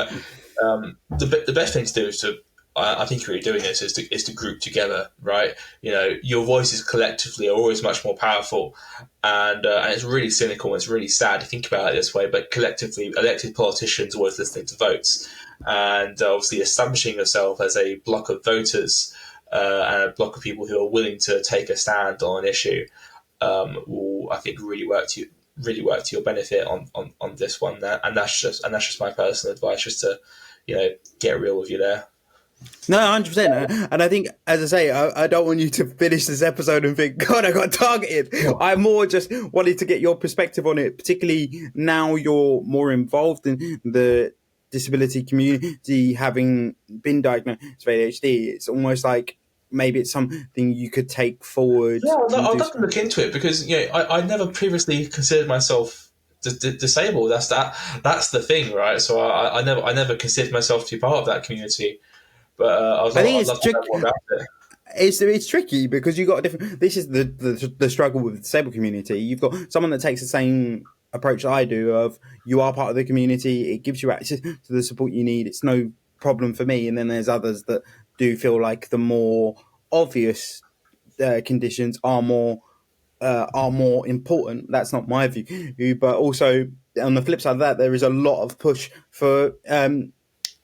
the best thing to do is to, I think you're really doing this, is to group together, right? You know, your voices collectively are always much more powerful, and it's really cynical and it's really sad to think about it this way. But collectively, elected politicians are always listening to votes, and obviously establishing yourself as a block of voters and a block of people who are willing to take a stand on an issue will, I think, really work to your benefit on this one there. And that's just my personal advice, just to, get real with you there. No, 100%. And I think, as I say, I don't want you to finish this episode and think, God, I got targeted. I more just wanted to get your perspective on it, particularly now you're more involved in the disability community, having been diagnosed with ADHD. It's almost like maybe it's something you could take forward. Yeah, I'll definitely look into it, because I never previously considered myself disabled. That's the thing, right? So I never considered myself to be part of that community. But I'd love to know more about it. It's tricky because you got different. This is the struggle with the disabled community. You've got someone that takes the same approach that I do, of you are part of the community. It gives you access to the support you need. It's no problem for me. And then there's others that do feel like the more obvious conditions are more important. That's not my view. But also on the flip side of that, there is a lot of push for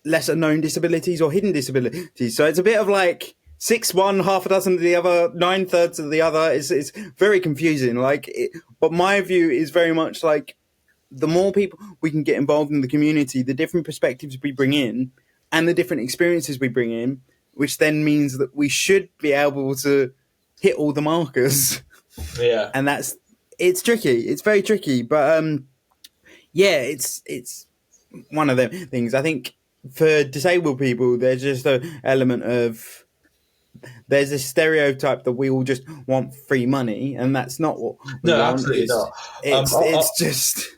lesser known disabilities or hidden disabilities. So it's a bit of like 6 one, half a dozen of the other, 9/3 of the other. It's very confusing. But my view is very much like, the more people we can get involved in the community, the different perspectives we bring in and the different experiences we bring in, which then means that we should be able to hit all the markers. Yeah. And it's tricky. It's very tricky. But it's one of them things. I think for disabled people, there's just an element of, there's a stereotype that we all just want free money, and that's not what we want. Absolutely not. It's just...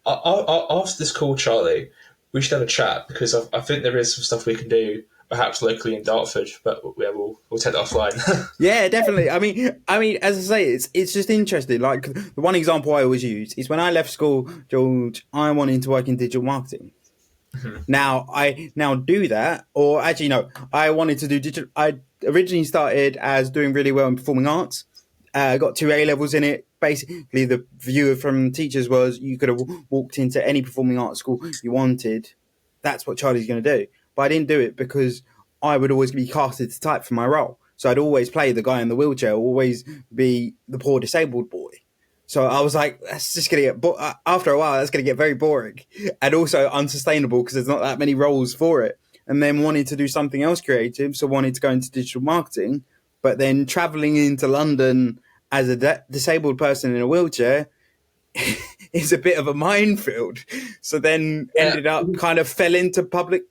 After this call, Charlie, we should have a chat, because I think there is some stuff we can do, perhaps locally in Dartford, but we'll take that offline. Yeah, definitely. I mean, as I say, it's just interesting. Like, the one example I always use is when I left school, George, I wanted to work in digital marketing. Mm-hmm. Now I do that, or actually no, I wanted to do digital. I originally started as doing really well in performing arts. Got 2 A levels in it. Basically, the view from teachers was you could have walked into any performing arts school you wanted. That's what Charlie's going to do. But I didn't do it because I would always be casted to type for my role. So I'd always play the guy in the wheelchair, always be the poor disabled boy. So I was like, that's just going to get, after a while, that's going to get very boring and also unsustainable because there's not that many roles for it. And then wanted to do something else creative. So wanted to go into digital marketing, but then traveling into London as a disabled person in a wheelchair, is a bit of a minefield. So then ended up kind of fell into public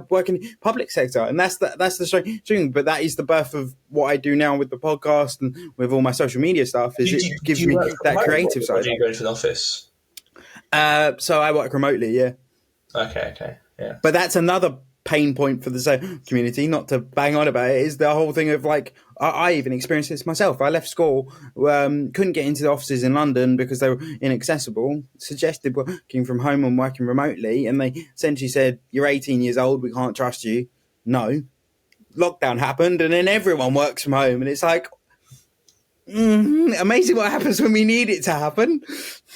working public sector, and that's the strange thing. But that is the birth of what I do now with the podcast and with all my social media stuff. Is it gives me that creative side. Or do you go into an office? So I work remotely, yeah. Okay, yeah. But that's another pain point for the community, not to bang on about it, is the whole thing of like, I even experienced this myself. I left school, couldn't get into the offices in London because they were inaccessible, suggested working from home and working remotely, and they essentially said, you're 18 years old, we can't trust you. No. Lockdown happened, and then everyone works from home, and it's like, amazing what happens when we need it to happen.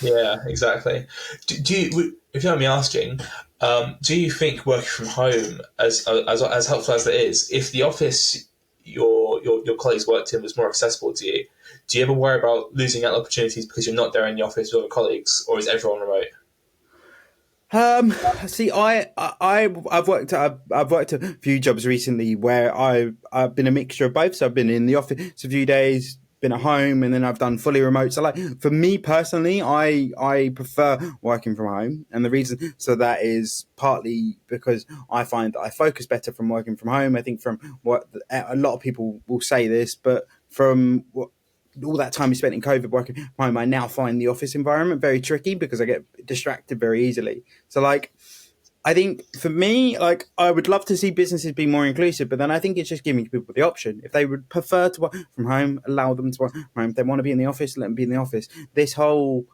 Yeah, exactly. Do you, if you don't mind me asking, do you think working from home, as helpful as it is, if the office your colleagues worked in was more accessible to you, do you ever worry about losing out opportunities because you're not there in the office with other colleagues, or is everyone remote? See, I've worked a few jobs recently where I've been a mixture of both. So I've been in the office a few days, been at home, and then I've done fully remote. So like for me personally, I prefer working from home, and the reason so that is partly because I find that I focus better from working from home. I think from what a lot of people will say this, but from what all that time we spent in COVID working from home, I now find the office environment very tricky because I get distracted very easily. So like, I think for me, like I would love to see businesses be more inclusive, but then I think it's just giving people the option. If they would prefer to work from home, allow them to work from home. If they want to be in the office, let them be in the office. This whole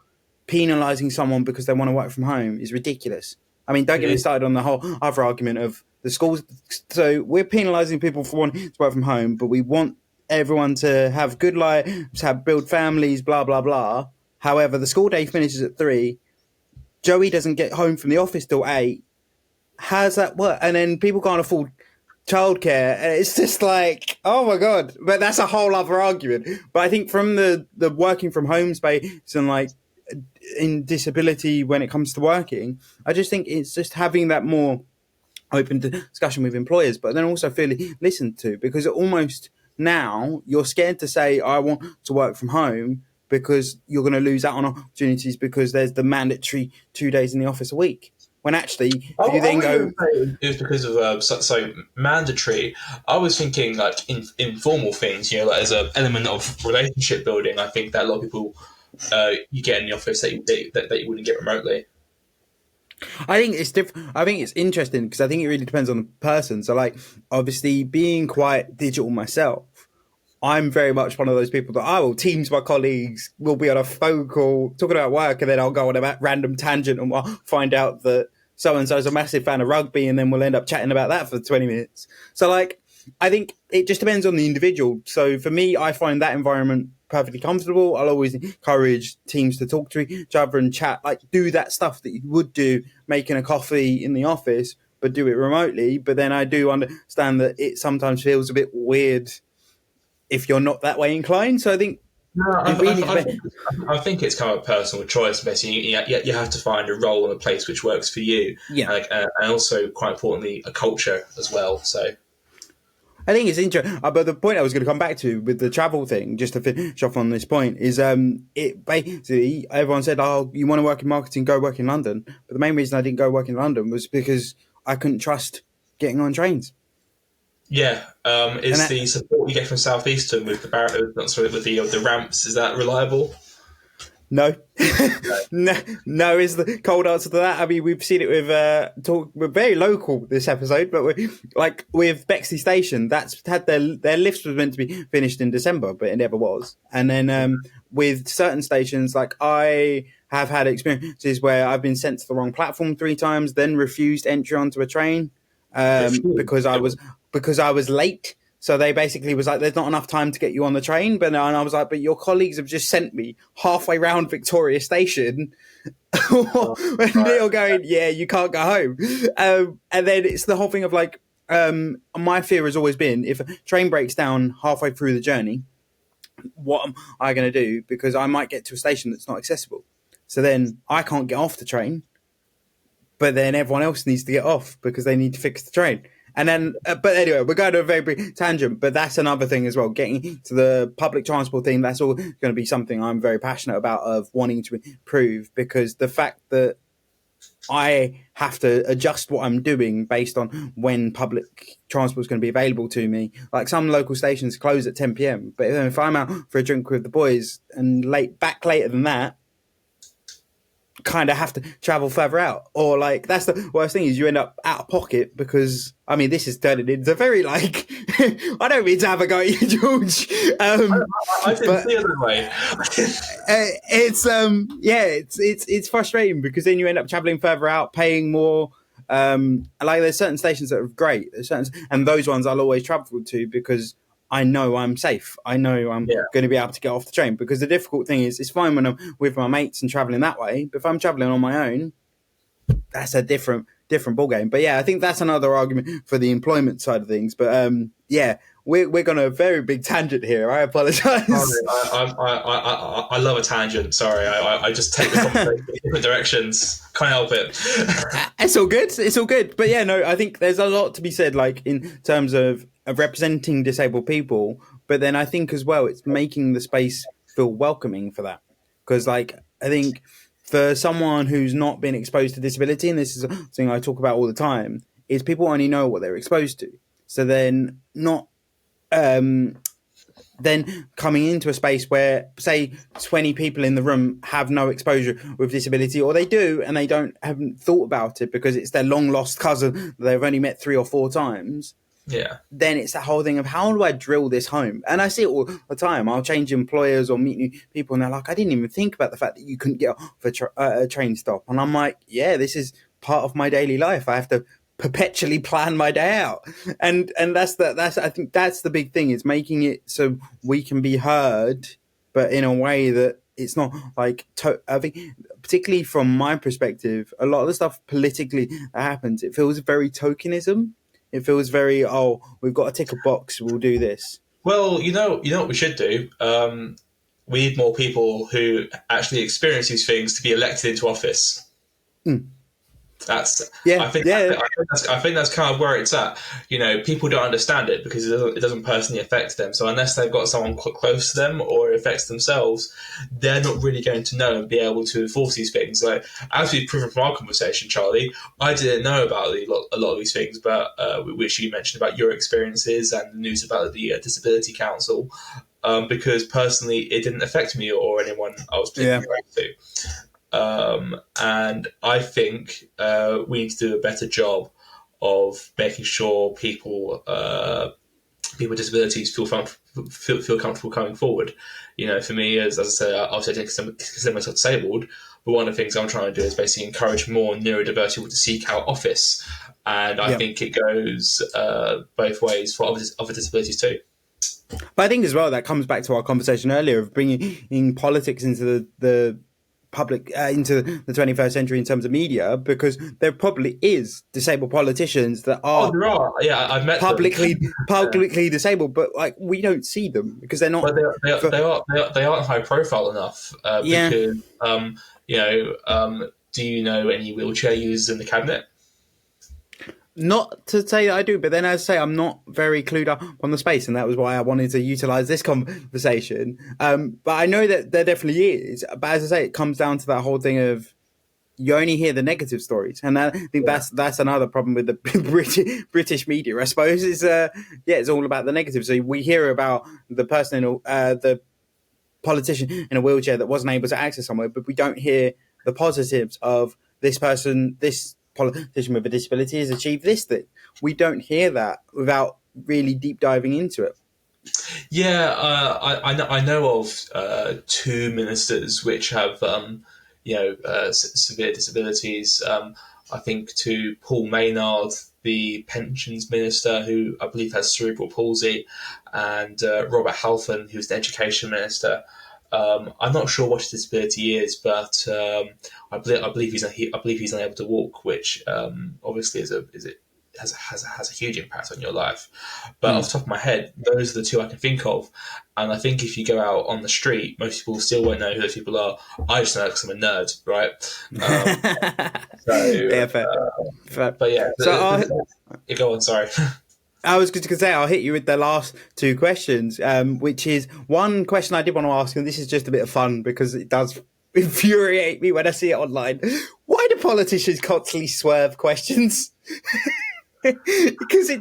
penalising someone because they want to work from home is ridiculous. I mean, don't get me started on the whole other argument of the schools. So we're penalising people for wanting to work from home, but we want everyone to have good lives, build families, blah, blah, blah. However, the school day finishes at 3. Joey doesn't get home from the office till 8. How's that work? And then people can't afford childcare. And it's just like, oh my God. But that's a whole other argument. But I think from the working from home space and like in disability when it comes to working, I just think it's just having that more open discussion with employers, but then also feeling listened to, because almost now you're scared to say, I want to work from home because you're going to lose out on opportunities because there's the mandatory 2 days in the office a week. When actually, if you then go... It was because of, so mandatory. I was thinking like informal things, like as an element of relationship building. I think that a lot of people you get in the office that you wouldn't get remotely. I think it's different. I think it's interesting because I think it really depends on the person. So, like, obviously, being quite digital myself, I'm very much one of those people that I will teams my colleagues, will be on a phone call talking about work, and then I'll go on a random tangent and I'll find out that so and so is a massive fan of rugby, and then we'll end up chatting about that for 20 minutes. So, like, I think it just depends on the individual. So, for me, I find that environment perfectly comfortable. I'll always encourage teams to talk to each other and chat, like do that stuff that you would do making a coffee in the office, but do it remotely. But then I do understand that it sometimes feels a bit weird if you're not that way inclined. So I think I think it's kind of a personal choice. Basically, you have to find a role and a place which works for you. Yeah, and also quite importantly, a culture as well. So. I think it's interesting, but the point I was going to come back to with the travel thing, just to finish off on this point, is it basically everyone said, "Oh, you want to work in marketing? Go work in London." But the main reason I didn't go work in London was because I couldn't trust getting on trains. Yeah, is the support you get from Southeastern with the ramps, is that reliable? No. no is the cold answer to that. I mean, we've seen it with we're very local this episode, but with Bexley Station, that's had their lifts was meant to be finished in December, but it never was. And then with certain stations, like I have had experiences where I've been sent to the wrong platform 3 times, then refused entry onto a train because I was late. So they basically was like, there's not enough time to get you on the train. But and I was like, but your colleagues have just sent me halfway round Victoria Station. And they're going, yeah, you can't go home. And then it's the whole thing of like, my fear has always been if a train breaks down halfway through the journey, what am I going to do? Because I might get to a station that's not accessible. So then I can't get off the train, but then everyone else needs to get off because they need to fix the train. And then, but anyway, we're going to a very big tangent, but that's another thing as well. Getting to the public transport thing, that's all going to be something I'm very passionate about, of wanting to improve, because the fact that I have to adjust what I'm doing based on when public transport is going to be available to me. Like, some local stations close at 10 p.m, but if I'm out for a drink with the boys and back later than that, kind of have to travel further out. Or, like, that's the worst thing, is you end up out of pocket, because I mean, this is turning into very, like, I don't mean to have a go at you, George. I didn't see it that way. It's frustrating, because then you end up traveling further out, paying more. Like, there's certain stations that are great, and those ones I'll always travel to, because I know I'm safe. I know I'm going to be able to get off the train. Because the difficult thing is, it's fine when I'm with my mates and traveling that way, but if I'm traveling on my own, that's a different ballgame. But yeah, I think that's another argument for the employment side of things. But we're going on a very big tangent here. I apologise. I love a tangent. Sorry, I just take the conversation in different directions. Can't help it. It's all good. It's all good. But yeah, no, I think there's a lot to be said, like, in terms of representing disabled people. But then I think as well, it's making the space feel welcoming for that. Because, like, I think for someone who's not been exposed to disability, and this is a thing I talk about all the time, is people only know what they're exposed to. So then not then coming into a space where, say, 20 people in the room have no exposure with disability, or they do and they haven't thought about it because it's their long lost cousin they've only met 3 or 4 times. Yeah. Then it's that whole thing of, how do I drill this home? And I see it all the time. I'll change employers or meet new people, and they're like, I didn't even think about the fact that you couldn't get off a train stop. And I'm like, yeah, this is part of my daily life. I have to perpetually plan my day out. And that's I think that's the big thing, is making it so we can be heard, but in a way that it's not like, I think, particularly from my perspective, a lot of the stuff politically that happens, it feels very tokenism. It feels very, we've got to tick a box, we'll do this. Well, you know what we should do? We need more people who actually experience these things to be elected into office. I think that's kind of where it's at. You know, people don't understand it because it doesn't personally affect them. So unless they've got someone quite close to them, or it affects themselves, they're not really going to know and be able to enforce these things. Like, as we've proven from our conversation, Charlie, I didn't know about a lot of these things, but which you mentioned about your experiences and the news about the Disability Council, because personally it didn't affect me or anyone I was particularly close to. And I think we need to do a better job of making sure people with disabilities feel comfortable coming forward. You know, for me, as I said, obviously I consider myself disabled, but one of the things I'm trying to do is basically encourage more neurodiverse people to seek out office, and I think it goes both ways for other disabilities too. But I think as well that comes back to our conversation earlier of bringing politics into the public, into the 21st century in terms of media, because there probably is disabled politicians that are, there are. Yeah, I've met publicly disabled, but like, we don't see them because they're not. But they aren't high profile enough. Because do you know any wheelchair users in the cabinet? Not to say that I do, but then as I say, I'm not very clued up on the space, and that was why I wanted to utilise this conversation. But I know that there definitely is. But as I say, it comes down to that whole thing of, you only hear the negative stories, and I think that's another problem with the British media, I suppose. Is it's all about the negative. So we hear about the person the politician in a wheelchair that wasn't able to access somewhere, but we don't hear the positives of this person, this politician with a disability has achieved this thing. We don't hear that without really deep diving into it. Yeah, I know of 2 ministers which have severe disabilities. I think to Paul Maynard, the pensions minister, who I believe has cerebral palsy, and Robert Halfon, who's the education minister. I'm not sure what his disability is, but I believe he's unable to walk, which obviously has a huge impact on your life. But off the top of my head, those are the 2 I can think of. And I think if you go out on the street, most people still won't know who those people are. I just know because I'm a nerd, right? Fair. But yeah. Go on, sorry. I was going to say I'll hit you with the last two questions, which is one question I did want to ask, and this is just a bit of fun because it does infuriate me when I see it online. Why do politicians constantly swerve questions? Because it.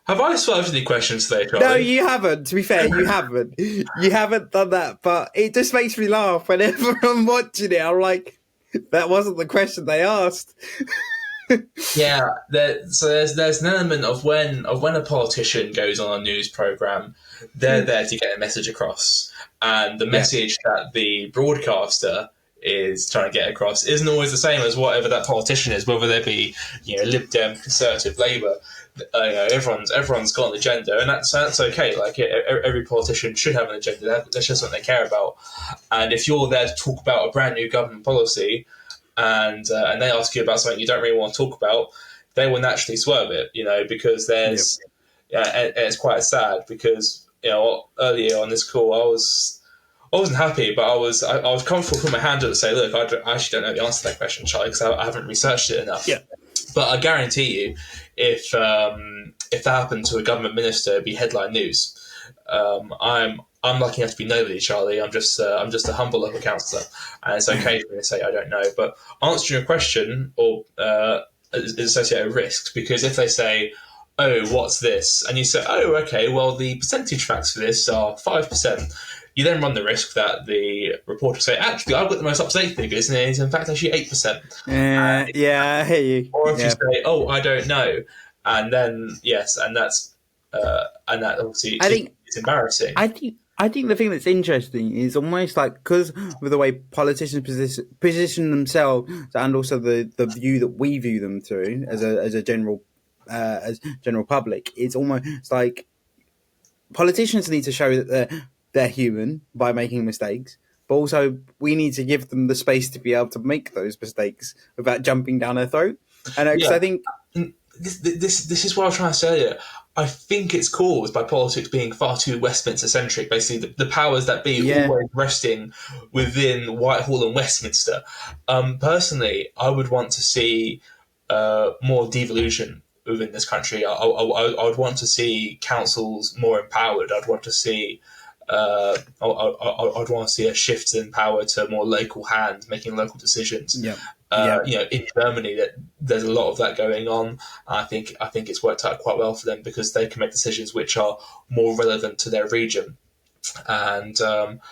Have I swerved any questions today, Charlie? No, you haven't. To be fair, you haven't. You haven't done that, but it just makes me laugh whenever I'm watching it. I'm like, that wasn't the question they asked. Yeah, so there's an element of when a politician goes on a news program, they're there to get a message across, and the message that the broadcaster is trying to get across isn't always the same as whatever that politician is, whether they be Lib Dem, Conservative, Labour. Everyone's got an agenda, and that's okay. Like every politician should have an agenda. That's just what they care about. And if you're there to talk about a brand new government policy, and they ask you about something you don't really want to talk about, they will naturally swerve it. Because there's and it's quite sad because earlier on this call I wasn't happy, but I was comfortable to put my hand up and say, look, I actually don't know the answer to that question, Charlie, because I haven't researched it enough. Yeah. But I guarantee you, if that happened to a government minister, it'd be headline news. I'm lucky enough to be nobody, Charlie. I'm just a humble local councillor, and it's okay for me to say I don't know. But answering a question or is associated with risks, because if they say, "Oh, what's this?" and you say, "Oh, okay, well the percentage facts for this are 5%," you then run the risk that the reporter say, "Actually, I've got the most up-to-date figures, and it's in fact actually 8%." Yeah, I hear you. Or if you say, "Oh, I don't know," and then and that obviously it's embarrassing. I think the thing that's interesting is almost like, because with the way politicians position themselves, and also the view that we view them through as a general public, it's almost like politicians need to show that they're human by making mistakes, but also we need to give them the space to be able to make those mistakes without jumping down their throat. And I think this is what I was trying to say earlier. I think it's caused by politics being far too Westminster-centric. Basically, the powers that be always resting within Whitehall and Westminster. Personally, I would want to see more devolution within this country. I would want to see councils more empowered. I'd want to see I'd want to see a shift in power to more local hands making local decisions. In Germany, there's a lot of that going on. I think it's worked out quite well for them because they can make decisions which are more relevant to their region. And who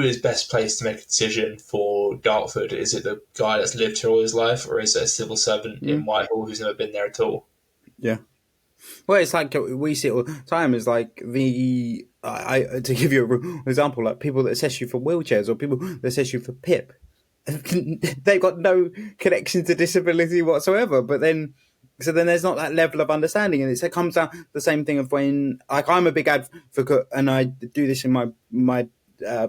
is best placed to make a decision for Dartford? Is it the guy that's lived here all his life, or is it a civil servant in Whitehall who's never been there at all? Yeah. Well, it's like we see it all the time. Is like to give you an example, like people that assess you for wheelchairs or people that assess you for PIP, they've got no connection to disability whatsoever. But then there's not that level of understanding, and it comes down the same thing of when, like, I'm a big advocate, and I do this in my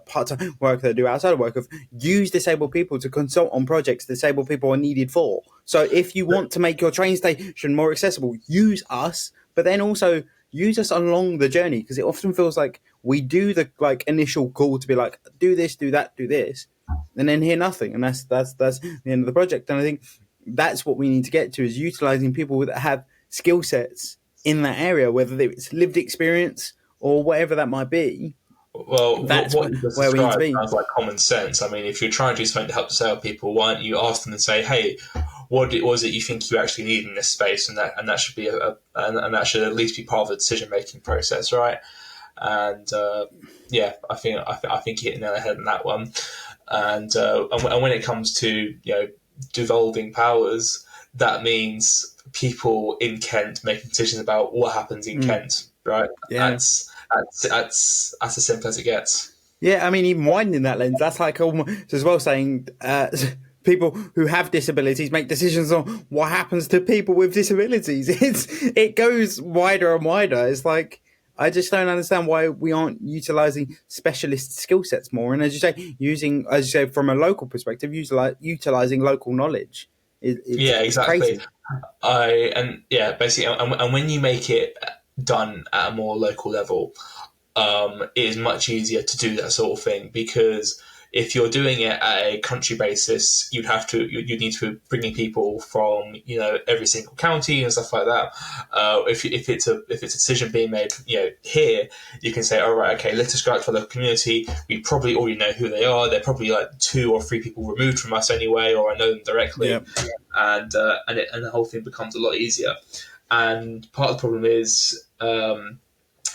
part-time work that I do outside of work, of use disabled people to consult on projects disabled people are needed for. So if you want to make your train station more accessible, use us, but then also use us along the journey, because it often feels like we do the initial call to be like, do this, do that, do this, and then hear nothing, and that's the end of the project. And I think that's what we need to get to, is utilizing people that have skill sets in that area, whether it's lived experience or whatever that might be. Well, that's what you just described sounds like common sense. I mean, if you're trying to do something to help disabled people, why don't you ask them and say, "Hey, what was it you think you actually need in this space?" And that should be and that should at least be part of the decision making process, right? And I think you hit the nail on the head on that one. And when it comes to devolving powers, that means people in Kent making decisions about what happens in Kent, right? Yeah. That's as simple as it gets. Yeah, I mean, even widening that lens, that's like almost as well saying people who have disabilities make decisions on what happens to people with disabilities. It goes wider and wider. It's like, I just don't understand why we aren't utilizing specialist skill sets more. And as you say, from a local perspective, utilizing local knowledge. Exactly. Crazy. Basically, and when you make it done at a more local level, it is much easier to do that sort of thing, because if you're doing it at a country basis, you need to bring in people from every single county and stuff like that. If it's a decision being made here, you can say, all right, okay, let us go out to the local community. We probably already know who they are. They're probably like 2 or 3 people removed from us anyway, or I know them directly. Yep. And the whole thing becomes a lot easier. And part of the problem is,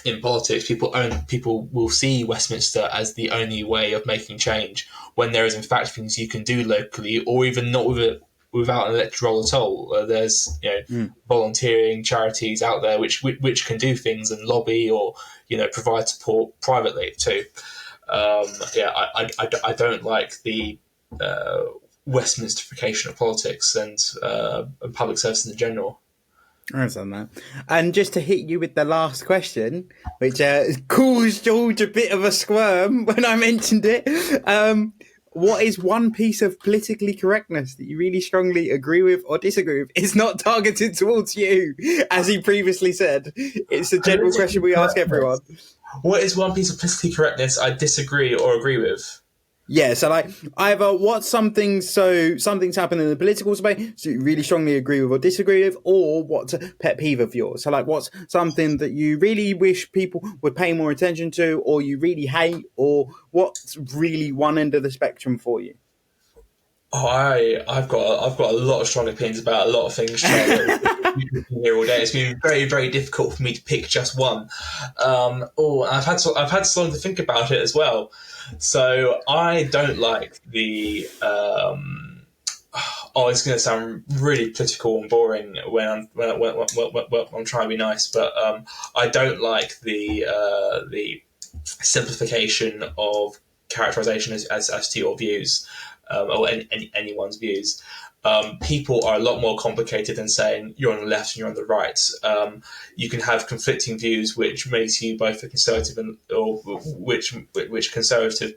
in politics, people will see Westminster as the only way of making change, when there is in fact things you can do locally, or even not without an elected role at all. There's volunteering charities out there which can do things and lobby, or provide support privately too. I don't like the Westminsterification of politics and public services in general. I understand that. And just to hit you with the last question, which caused George a bit of a squirm when I mentioned it. What is one piece of politically correctness that you really strongly agree with or disagree with? It's not targeted towards you, as he previously said. It's a general question we ask everyone. What is one piece of politically correctness I disagree or agree with? Yeah, so like either something's happened in the political space, so you really strongly agree with or disagree with, or what's a pet peeve of yours. So like what's something that you really wish people would pay more attention to, or you really hate, or what's really one end of the spectrum for you? Oh, I've got a lot of strong opinions about a lot of things. Here all day. It's been very, very difficult for me to pick just one. I've had so long to think about it as well. So I don't like the. It's going to sound really political and boring when I'm trying to be nice, but I don't like the simplification of characterization as to your views. Or anyone's views. People are a lot more complicated than saying you're on the left and you're on the right. You can have conflicting views, which makes you both a conservative or which conservative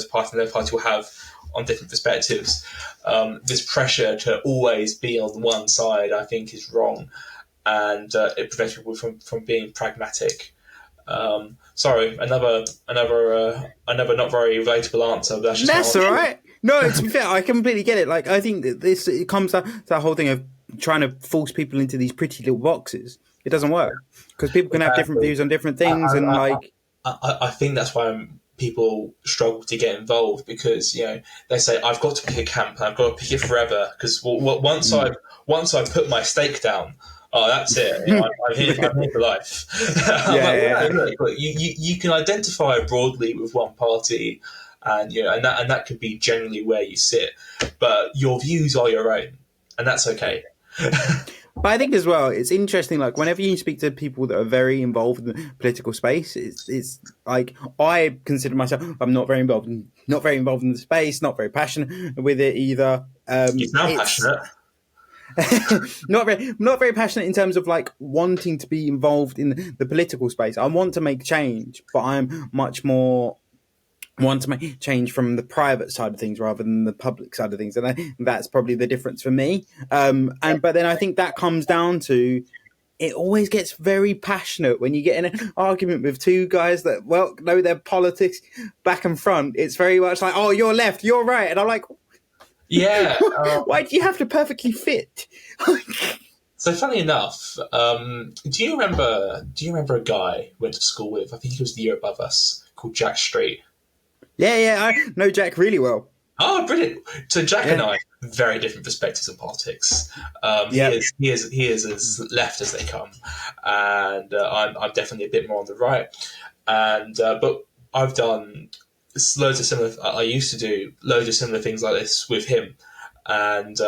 party and the other party will have on different perspectives. This pressure to always be on one side, I think, is wrong, and it prevents people from being pragmatic. Sorry, another not very relatable answer. But that's all right. No, to be fair, I completely get it. Like, I think that it comes to that whole thing of trying to force people into these pretty little boxes. It doesn't work because people can have different views on different things, I think that's why people struggle to get involved, because they say I've got to pick a camp and I've got to pick it forever, because once I've put my stake down. Oh, that's it. I'm here for life. Look, you can identify broadly with one party, and that could be generally where you sit, but your views are your own, and that's okay. But I think as well, it's interesting. Like whenever you speak to people that are very involved in the political space, it's like I consider myself. I'm not very involved in the space. Not very passionate with it either. You sound passionate. not very passionate in terms of like wanting to be involved in the political space. I want to make change, but I'm much more want to make change from the private side of things rather than the public side of things, and that's probably the difference for me. But then I think that comes down to it always gets very passionate when you get in an argument with two guys that know their politics back and front. It's very much like, oh, you're left, you're right, and I'm like, yeah. Why do you have to perfectly fit? So funny enough, do you remember a guy we went to school with? I think he was the year above us, called Jack Street. Yeah, I know Jack really well. Oh, brilliant! So Jack and I, very different perspectives on politics. He is as left as they come, and I'm definitely a bit more on the right. And but I've done loads of similar. I used to do loads of similar things like this with him, and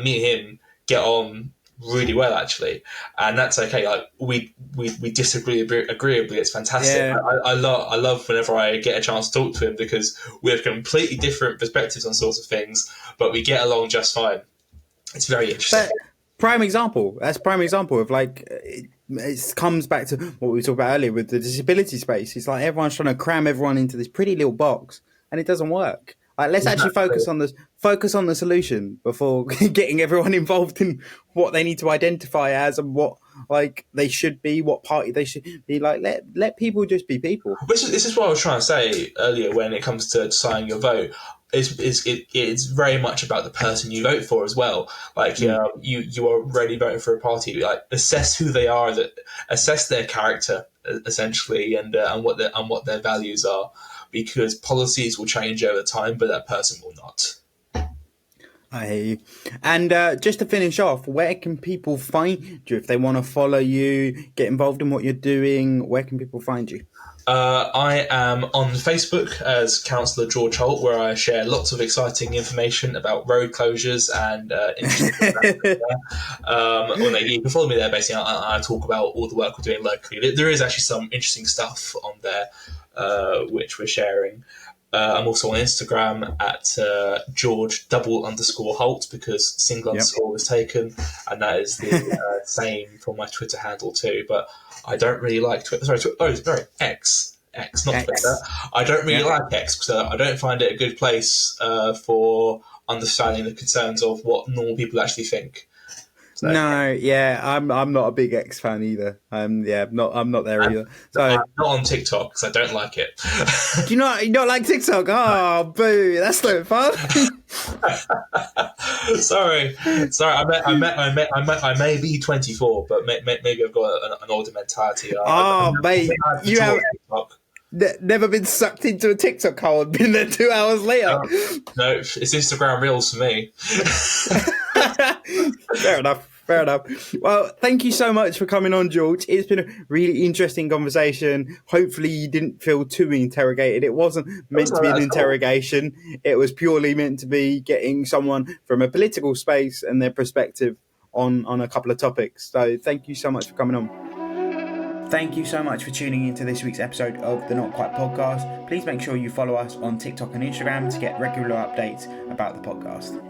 me and him get on really well actually, and that's okay. Like we disagree agreeably. It's fantastic. Yeah. I love whenever I get a chance to talk to him, because we have completely different perspectives on sorts of things, but we get along just fine. It's very interesting. Prime example of like it comes back to what we talked about earlier with the disability space. It's like everyone's trying to cram everyone into this pretty little box, and it doesn't work. Like, let's actually focus on the solution before getting everyone involved in what they need to identify as and what like they should be, what party they should be. Like, let people just be people. This is what I was trying to say earlier when it comes to deciding your vote. It's very much about the person you vote for as well. Like you are already voting for a party. Like assess who they are, assess their character essentially, and what their values are, because policies will change over time, but that person will not. I hear you. And just to finish off, where can people find you if they want to follow you, get involved in what you're doing? Where can people find you? I am on Facebook as Councillor George Holt, where I share lots of exciting information about road closures and you can follow me there. Basically, I talk about all the work we're doing locally. There is actually some interesting stuff on there which we're sharing. I'm also on Instagram at George_Holt, because single underscore was taken, and that is the same for my Twitter handle too. But I don't really like Twitter. Sorry, X, not Twitter. I don't really like X because I don't find it a good place for understanding the concerns of what normal people actually think. So, I'm not a big X fan either. I'm not there either. So I'm not on TikTok because I don't like it. Do you not like TikTok? Oh, boo! That's no fun. Sorry. I may be 24, but maybe I've got an older mentality. Mate, you have never been sucked into a TikTok hole and been there 2 hours later. No, it's Instagram Reels for me. Fair enough. Well, thank you so much for coming on, George. It's been a really interesting conversation. Hopefully you didn't feel too interrogated. It wasn't meant to be an interrogation. It was purely meant to be getting someone from a political space and their perspective on a couple of topics. So thank you so much for coming on. Thank you so much for tuning into this week's episode of the Not Quite Podcast. Please make sure you follow us on TikTok and Instagram to get regular updates about the podcast.